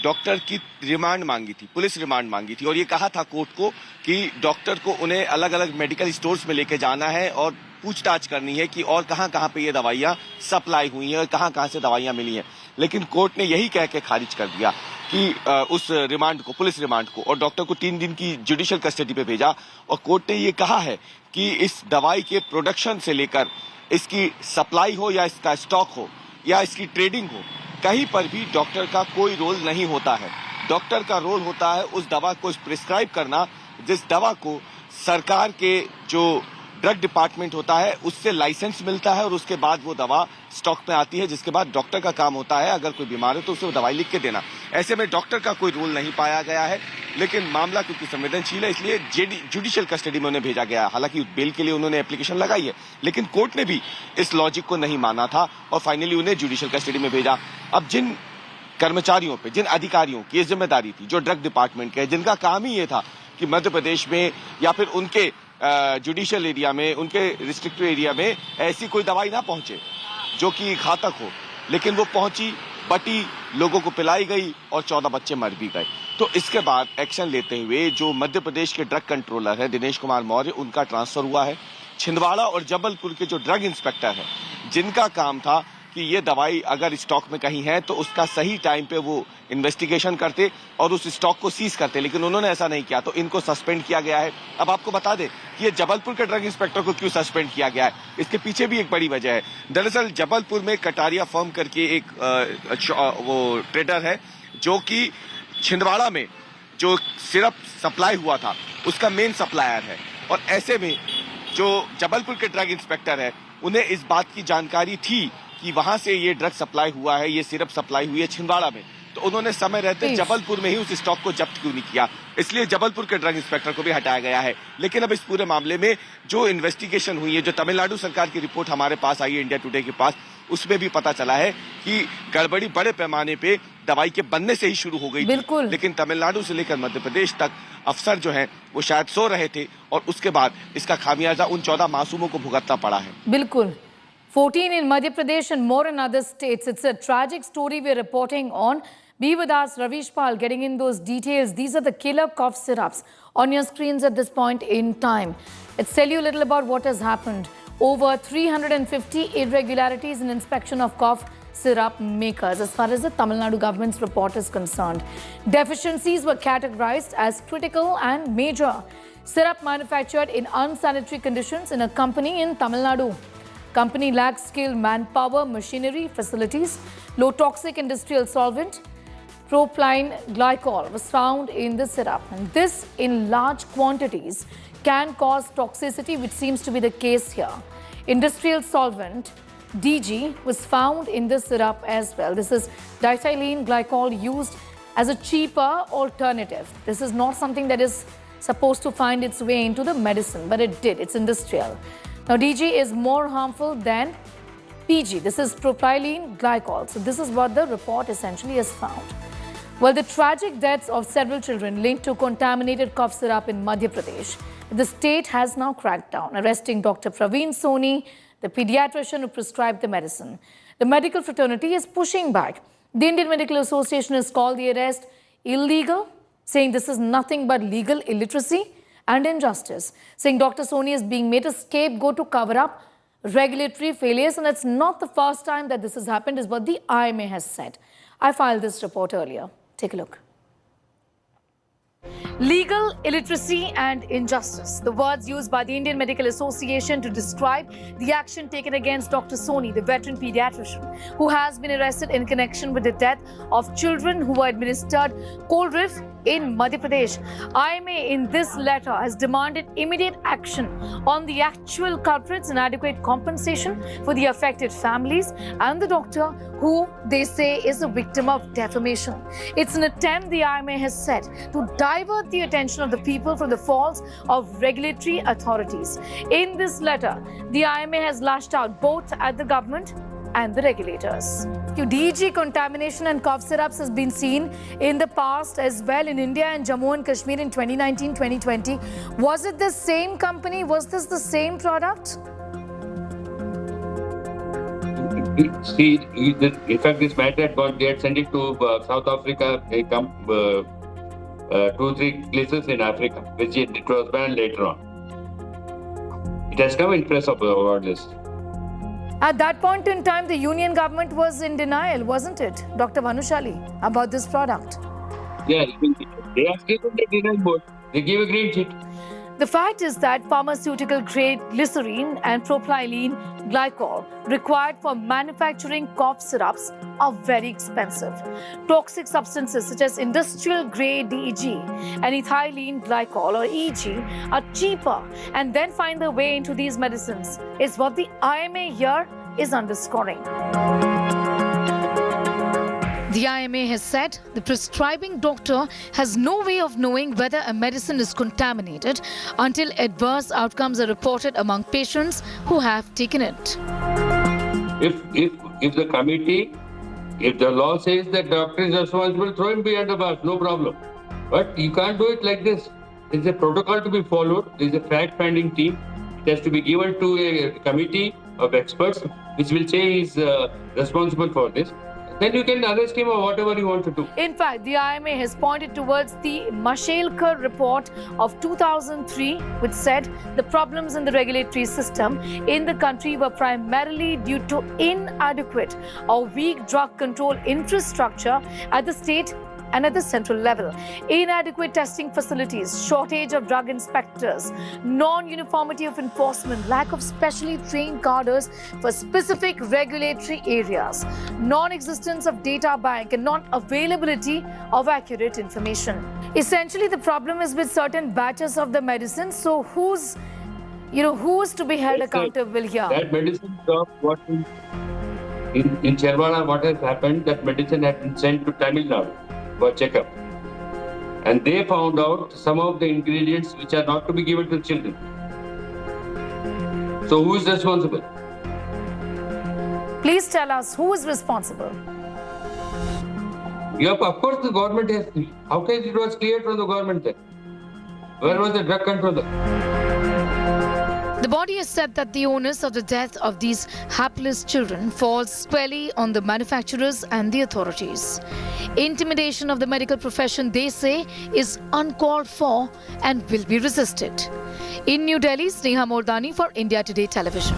S25: डॉक्टर की रिमांड मांगी थी, पुलिस रिमांड मांगी थी, और ये कहा था कोर्ट को कि डॉक्टर को उन्हें अलग अलग मेडिकल स्टोर्स में लेके जाना है और पूछताछ करनी है कि और कहां कहां पे ये दवाइयां सप्लाई हुई हैं और कहां कहां से दवाइयां मिली हैं। लेकिन कोर्ट ने यही कह के खारिज कर दिया कि उस रिमांड को, पुलिस रिमांड को, और डॉक्टर को 3 दिन की जुडिशियल कस्टडी पे भेजा। और कोर्ट ने ये कहा है कि इस दवाई के प्रोडक्शन से लेकर इसकी सप्लाई हो या इसका स्टॉक हो या इसकी ट्रेडिंग हो, कहीं पर भी डॉक्टर का कोई रोल नहीं होता है। डॉक्टर का रोल होता है उस दवा को प्रिस्क्राइब करना जिस दवा को सरकार के जो ड्रग डिपार्टमेंट होता है उससे लाइसेंस मिलता है और उसके बाद वो दवा स्टॉक में आती है, जिसके बाद डॉक्टर का काम होता है अगर कोई बीमार है तो उसे दवाई लिख के देना। ऐसे में डॉक्टर का कोई रोल नहीं पाया गया है, लेकिन मामला क्योंकि संवेदनशील है इसलिए जुडिशियल कस्टडी में उन्हें भेजा गया। हालांकि बेल के लिए उन्होंने एप्लीकेशन लगाई है, लेकिन कोर्ट ने भी इस लॉजिक को नहीं माना था और फाइनली उन्हें जुडिशियल कस्टडी में भेजा। अब जिन कर्मचारियों पे, जिन अधिकारियों की जिम्मेदारी थी, जो ड्रग डिपार्टमेंट के, जिनका काम ही ये था कि मध्य प्रदेश में या फिर उनके जुडिशियल एरिया में, उनके रिस्ट्रिक्टिव एरिया में ऐसी कोई दवाई ना पहुंचे जो कि घातक हो, लेकिन वो पहुंची पटी लोगों को पिलाई गई और 14 बच्चे मर भी गए। तो इसके बाद एक्शन लेते हुए जो मध्य प्रदेश के ड्रग कंट्रोलर है दिनेश कुमार मौर्य, उनका ट्रांसफर हुआ है। छिंदवाड़ा और जबलपुर के जो ड्रग इंस्पेक्टर है, जिनका काम था कि ये दवाई अगर स्टॉक में कहीं है तो उसका सही टाइम पे वो इन्वेस्टिगेशन करते और उस स्टॉक को सीज करते, लेकिन उन्होंने ऐसा नहीं किया, तो इनको सस्पेंड किया गया है। अब आपको बता दें कि ये जबलपुर के ड्रग इंस्पेक्टर को क्यों सस्पेंड किया गया है, इसके पीछे भी एक बड़ी वजह है। दरअसल जबलपुर में कटारिया फर्म करके एक वो ट्रेडर है जो कि छिंदवाड़ा में जो सिरप सप्लाई हुआ था उसका मेन सप्लायर है, और ऐसे में जो जबलपुर के ड्रग इंस्पेक्टर है उन्हें इस बात की जानकारी थी कि वहां से ये ड्रग सप्लाई हुआ है, ये सिरप सप्लाई हुई है छिंदवाड़ा में, तो उन्होंने समय रहते जबलपुर में ही उस स्टॉक को जब्त क्यों नहीं किया, इसलिए जबलपुर के ड्रग इंस्पेक्टर को भी हटाया गया है। लेकिन अब इस पूरे मामले में जो इन्वेस्टिगेशन हुई है, जो तमिलनाडु सरकार की रिपोर्ट हमारे पास आई है इंडिया टुडे के पास, उसमें भी पता चला है कि गड़बड़ी बड़े पैमाने पे दवाई के बनने से ही शुरू हो गई थी, लेकिन तमिलनाडु से लेकर मध्य प्रदेश तक अफसर जो हैं वो शायद सो रहे थे और उसके बाद इसका खामियाजा उन 14 मासूमों को भुगतना पड़ा है।
S13: बिल्कुल। 14 in Madhya Pradesh and more in other states. It's a tragic story we're reporting on. Be with us, Ravish Pal, getting in those details. These are the killer cough syrups on your screens at this point in time. Let's tell you a little about what has happened. Over 350 irregularities in inspection of cough syrup makers as far as the Tamil Nadu government's report is concerned. Deficiencies were categorized as critical and major. Syrup manufactured in unsanitary conditions in a company in Tamil Nadu. Company lacks skilled manpower, machinery, facilities. Low toxic industrial solvent, propylene glycol, was found in the syrup. And this in large quantities can cause toxicity, which seems to be the case here. Industrial solvent, DG, was found in the syrup as well. This is diethylene glycol used as a cheaper alternative. This is not something that is supposed to find its way into the medicine, but it did. It's industrial. Now, DG is more harmful than PG. This is propylene glycol. So this is what the report essentially has found. Well, the tragic deaths of several children linked to contaminated cough syrup in Madhya Pradesh. The state has now cracked down, arresting Dr. Praveen Soni, the pediatrician who prescribed the medicine. The medical fraternity is pushing back. The Indian Medical Association has called the arrest illegal, saying this is nothing but legal illiteracy and injustice, saying Dr. Soni is being made a scapegoat to cover up regulatory failures, and it's not the first time that this has happened, is what the IMA has said. I filed this report earlier. Take a look. Legal illiteracy and injustice, the words used by the Indian Medical Association to describe the action taken against Dr. Soni, the veteran pediatrician, who has been arrested in connection with the death of children who were administered Coldriff in Madhya Pradesh. IMA in this letter has demanded immediate action on the actual culprits and adequate compensation for the affected families and the doctor who they say is a victim of defamation. It's an attempt, the IMA has said, to divert the attention of the people from the faults of regulatory authorities. In this letter, the IMA has lashed out both at the government and the regulators. DG contamination and cough syrups has been seen in the past as well in India and Jammu and Kashmir in 2019-2020. Was it the same company? Was this the same product?
S8: See, in fact, this matter had gone, they had sent it to South Africa, 2-3 places in Africa, which it was banned later on. It has come in press about this.
S13: At that point in time, the union government was in denial, wasn't it, Dr. Vanushali, about this product?
S8: Yeah, they are still on the denial board. They gave a green sheet.
S13: The fact is that pharmaceutical-grade glycerine and propylene glycol required for manufacturing cough syrups are very expensive. Toxic substances such as industrial-grade DEG and ethylene glycol or EG are cheaper and then find their way into these medicines, is what the IMA here is underscoring. The IMA has said the prescribing doctor has no way of knowing whether a medicine is contaminated until adverse outcomes are reported among patients who have taken it.
S8: If the committee, if the law says that doctor is responsible, throw him behind the bars, no problem. But you can't do it like this. There's a protocol to be followed. There's a fact-finding team. It has to be given to a committee of experts, which will say he is responsible for this. then you can arrest him or whatever you want to do.
S13: In fact, the IMA has pointed towards the Mashelkar report of 2003, which said the problems in the regulatory system in the country were primarily due to inadequate or weak drug control infrastructure at the state and at the central level. Inadequate testing facilities, shortage of drug inspectors, non-uniformity of enforcement, lack of specially trained cadres for specific regulatory areas, non-existence of data bank and non-availability of accurate information. Essentially, the problem is with certain batches of the medicine. So who's to be held accountable here?
S8: That medicine stock, what in Cherwala, what has happened, that medicine had been sent to Tamil Nadu for checkup. And they found out some of the ingredients which are not to be given to children. So who is responsible?
S13: Please tell us who is responsible.
S8: Yep, of course the government has. How can it was cleared from the government then? Where was the drug controller?
S13: The body has said that the onus of the death of these hapless children falls squarely on the manufacturers and the authorities. Intimidation of the medical profession, they say, is uncalled for and will be resisted. In New Delhi, Sneha Mordani for India Today Television.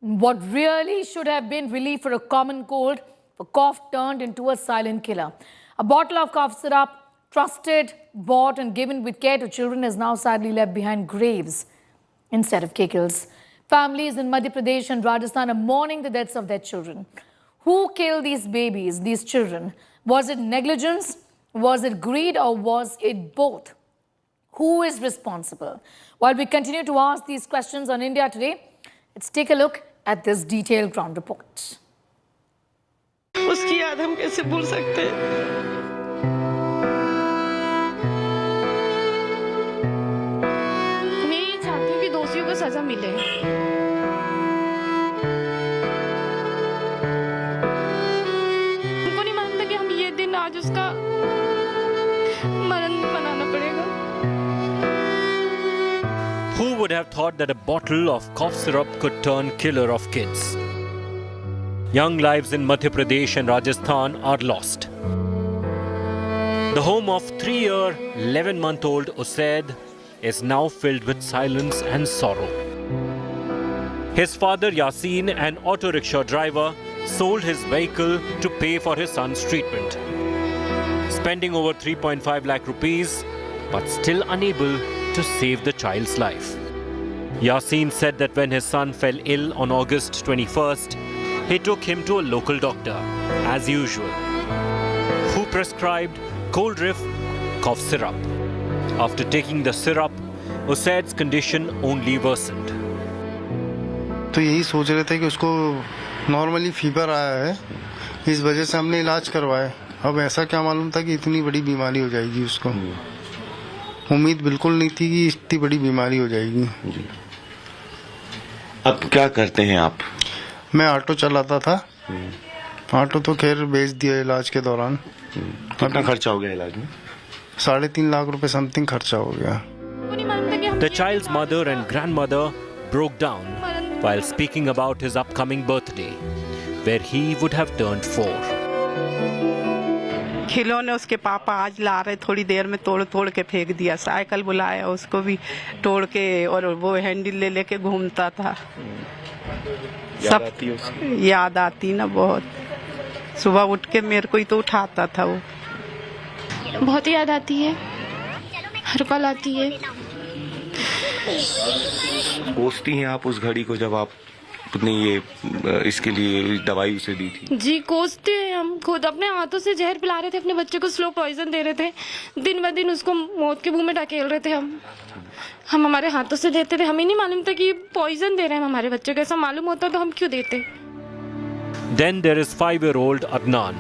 S13: What really should have been relief for a common cold, a cough turned into a silent killer. A bottle of cough syrup, trusted, bought and given with care to children, is now sadly left behind graves instead of giggles. Families in Madhya Pradesh and Rajasthan are mourning the deaths of their children. Who killed these babies, these children? Was it negligence? Was it greed? Or was it both? Who is responsible? While we continue to ask these questions on India Today, let's take a look at this detailed ground report.
S11: उसकी याद हम कैसे भूल सकते हैं? मैं ये चाहती हूँ कि दोषियों को सजा मिले। हमको नहीं मालूम था कि हम ये दिन आज उसका मरण मनाना पड़ेगा।
S12: Who would have thought that a bottle of cough syrup could turn killer of kids? Young lives in Madhya Pradesh and Rajasthan are lost. The home of 3-year, 11-month-old Usaid is now filled with silence and sorrow. His father Yasin, an auto rickshaw driver, sold his vehicle to pay for his son's treatment, spending over 3.5 lakh rupees, but still unable to save the child's life. Yasin said that when his son fell ill on August 21st, he took him to a local doctor, as usual, who prescribed cold reef cough syrup. After taking the syrup, Usaid's condition only worsened.
S14: तो यही सोच रहे थे कि उसको normally fever आया है, इस वजह से हमने इलाज करवाया। अब ऐसा क्या मालूम था कि इतनी बड़ी बीमारी हो जाएगी उसको। उम्मीद बिल्कुल नहीं थी कि इतनी बड़ी बीमारी हो जाएगी।
S17: अब क्या करते हैं आप?
S14: मैं ऑटो चलाता था। ऑटो तो खैर बेच दिया इलाज के दौरान।
S17: कितना खर्चा हो गया इलाज में?
S14: 3.5 लाख रुपए समथिंग खर्चा हो गया।
S12: The child's mother and grandmother broke down while speaking about his upcoming birthday, where he would have turned 4.
S11: खिलौने उसके पापा आज ला रहे, थोड़ी देर में तोड़ के फेंक दिया। साइकिल बुलाया, उसको भी तोड़ के, और वो हैंडल ले लेके घूमता था। याद आती ना बहुत। सुबह उठ के मेरे को ही तो उठाता था वो।
S18: बहुत याद आती है, हर पल आती है।
S17: कोसती हैं आप उस घड़ी को जब आप अपने ये इसके लिए दवाई उसे दी थी?
S18: जी कोसते हैं हम खुद। अपने हाथों से जहर पिला रहे थे, अपने बच्चे को स्लो पॉइजन दे रहे थे। दिन ब दिन उसको मौत के मुंह में ढकेल रहे थे हम हमारे हाथों से देते थे। हमें नहीं मालूम था कि पॉइजन दे रहे हैं हमारे बच्चे को। ऐसा मालूम होता तो हम क्यों देते।
S12: Then there is 5-year-old Adnan.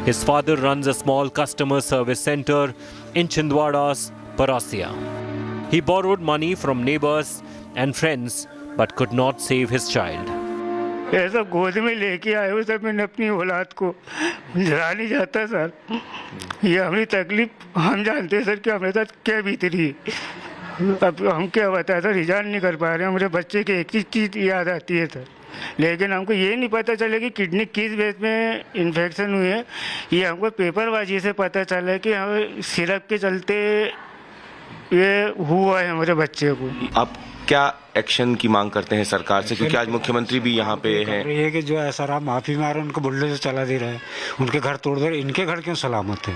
S12: His father runs a small customer service center in Chhindwada's Parasia. He borrowed money from neighbors and friends but could not save his child.
S14: ऐसा गोद में लेके आए हो सब, मैंने अपनी औलाद को जरा नहीं जाता सर। ये हमारी तकलीफ हम जानते हैं सर कि हमारे साथ क्या बीत रही है।
S3: अब हम क्या बताया था, रिजाइन नहीं कर पा रहे हैं। मेरे बच्चे की एक ही चीज़ याद आती है सर, लेकिन हमको ये नहीं पता चला कि किडनी किस बेस में इन्फेक्शन हुई है। ये हमको पेपरबाजी से पता चला कि हमें सिरप के चलते ये हुआ है हमारे बच्चे को।
S17: आप क्या एक्शन की मांग करते हैं सरकार से, क्योंकि आज मुख्यमंत्री भी यहाँ पे हैं?
S4: ये कि जो है सर, आप माफी मारे उनको बुलडोजर चला दे रहे हैं, उनके घर तोड़ दे रहे। इनके घर क्यों सलामत है?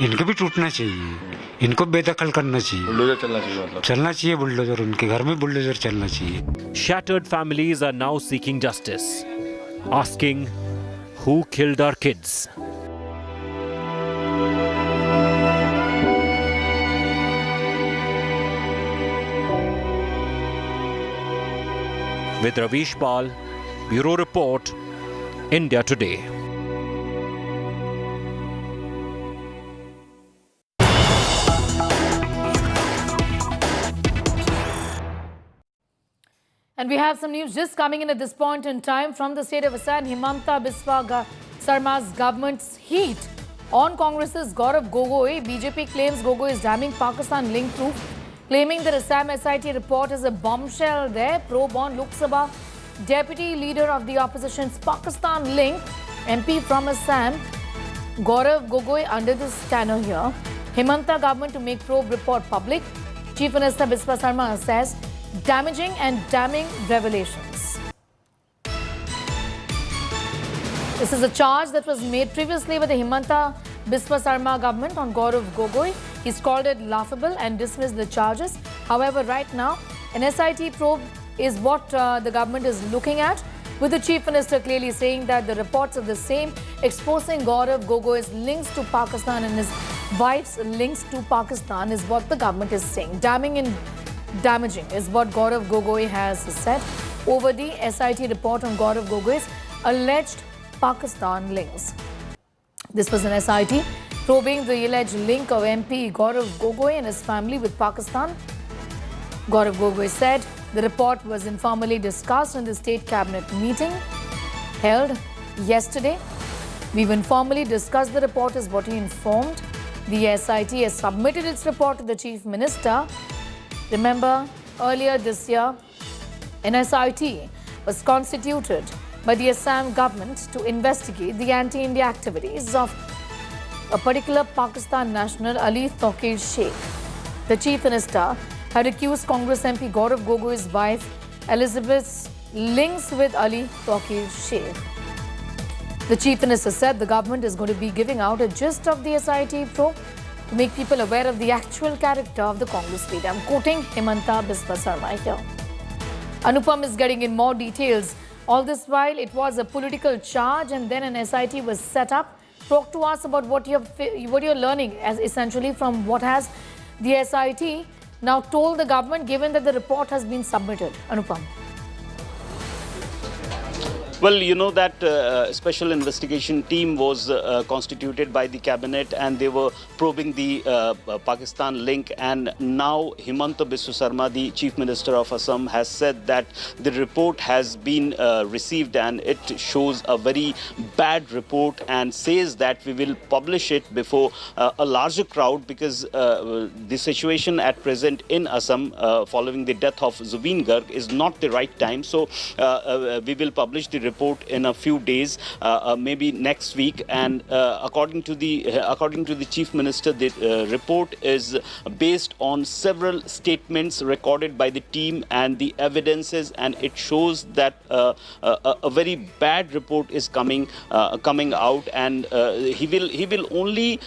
S4: इनके भी टूटना चाहिए, इनको बेदखल करना चाहिए।
S17: बुलडोजर चलना चाहिए, मतलब
S4: चलना चाहिए बुलडोजर, उनके घर में बुलडोजर चलना चाहिए।
S12: Shattered families are now seeking justice, asking who killed our kids. With Ravish Pal, Bureau Report, India Today.
S13: And we have some news just coming in at this point in time from the state of Assam. Himanta Biswa Sarma's government's heat on Congress's Gaurav Gogoi. BJP claims Gogoi is damning Pakistan link proof, claiming that Assam SIT report is a bombshell there. Pro-born Lok Sabha Deputy Leader of the Opposition's Pakistan link, MP from Assam, Gaurav Gogoi under the scanner here. Himanta government to make probe report public. Chief Minister Biswa Sarma says damaging and damning revelations. This is a charge that was made previously by the Himanta Biswa Sarma government on Gaurav Gogoi. He's called it laughable and dismissed the charges. However, right now, an SIT probe is what the government is looking at, with the Chief Minister clearly saying that the reports are the same, exposing Gaurav Gogoi's links to Pakistan and his wife's links to Pakistan is what the government is saying. Damning and damaging is what Gaurav Gogoi has said over the SIT report on Gaurav Gogoi's alleged Pakistan links. This was an SIT probing the alleged link of MP Gaurav Gogoi and his family with Pakistan. Gaurav Gogoi said the report was informally discussed in the state cabinet meeting held yesterday. We've informally discussed the report, is what he informed. The SIT has submitted its report to the Chief Minister. Remember, earlier this year, an SIT was constituted by the Assam government to investigate the anti-India activities of a particular Pakistan national, Ali Tokir Sheikh. The Chief Minister had accused Congress MP Gaurav Gogoi's wife Elizabeth's links with Ali Tokir Sheikh. The Chief Minister said the government is going to be giving out a gist of the SIT probe to make people aware of the actual character of the Congress leader. I'm quoting Himanta Biswa Sarma here. Anupam is getting in more details. All this while, it was a political charge and then an SIT was set up. Talk to us about what you're learning as essentially from what has the SIT now told the government, given that the report has been submitted. Anupam.
S6: Well, you know that special investigation team was constituted by the cabinet and they were probing the Pakistan link, and now Himanta Biswa Sarma, the Chief Minister of Assam, has said that the report has been received and it shows a very bad report, and says that we will publish it before a larger crowd because the situation at present in Assam following the death of Zubeen Garg is not the right time. So we will publish the report in a few days, maybe next week, and according to the Chief Minister, the report is based on several statements recorded by the team and the evidences, and it shows that a very bad report is coming out, and he will only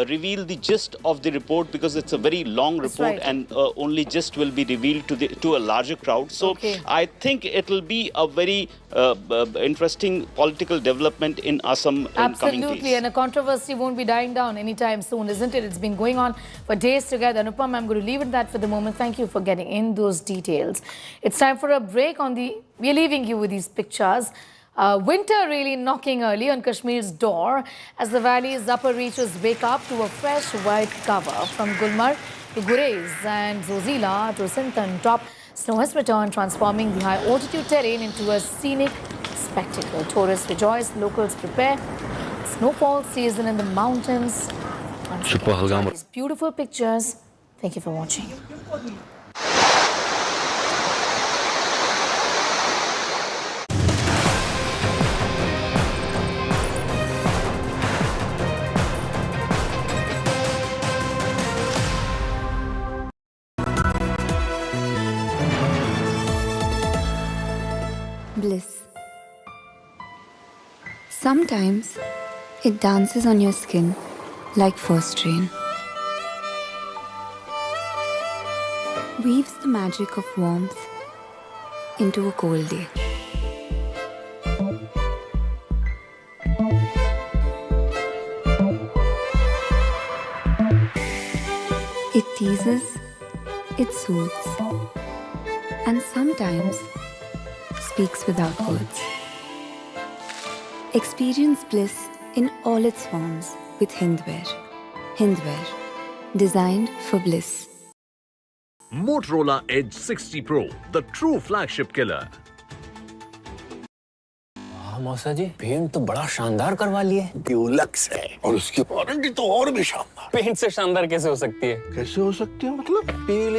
S6: reveal the gist of the report because it's a very long report, right, and only gist will be revealed to a larger crowd. So okay, I think it will be a very interesting political development in Assam in coming days.
S13: Absolutely, and a controversy won't be dying down anytime soon, isn't it? It's been going on for days together. Anupam, I'm going to leave it at that for the moment. Thank you for getting in those details. It's time for a break. We're leaving you with these pictures. Winter really knocking early on Kashmir's door as the valley's upper reaches wake up to a fresh white cover. From Gulmarg to Gurez and Zozila to Sintan top, snow has returned, transforming the high-altitude terrain into a scenic spectacle. Tourists rejoice, locals prepare. Snowfall season in the mountains. These beautiful pictures Thank you for watching.
S1: Bliss. Sometimes it dances on your skin like first rain. Weaves the magic of warmth into a cold day. It teases, it soothes, and sometimes speaks without words. Experience bliss in all its forms with Hindware. Hindware, designed for bliss.
S22: Motorola Edge 60 Pro, the true flagship killer.
S2: मौसा जी paint तो बड़ा शानदार करवा लिए, Dulux है और उसकी warranty तो और भी शानदार। पेंट से शानदार कैसे हो सकती है? कैसे हो सकती है मतलब? पीली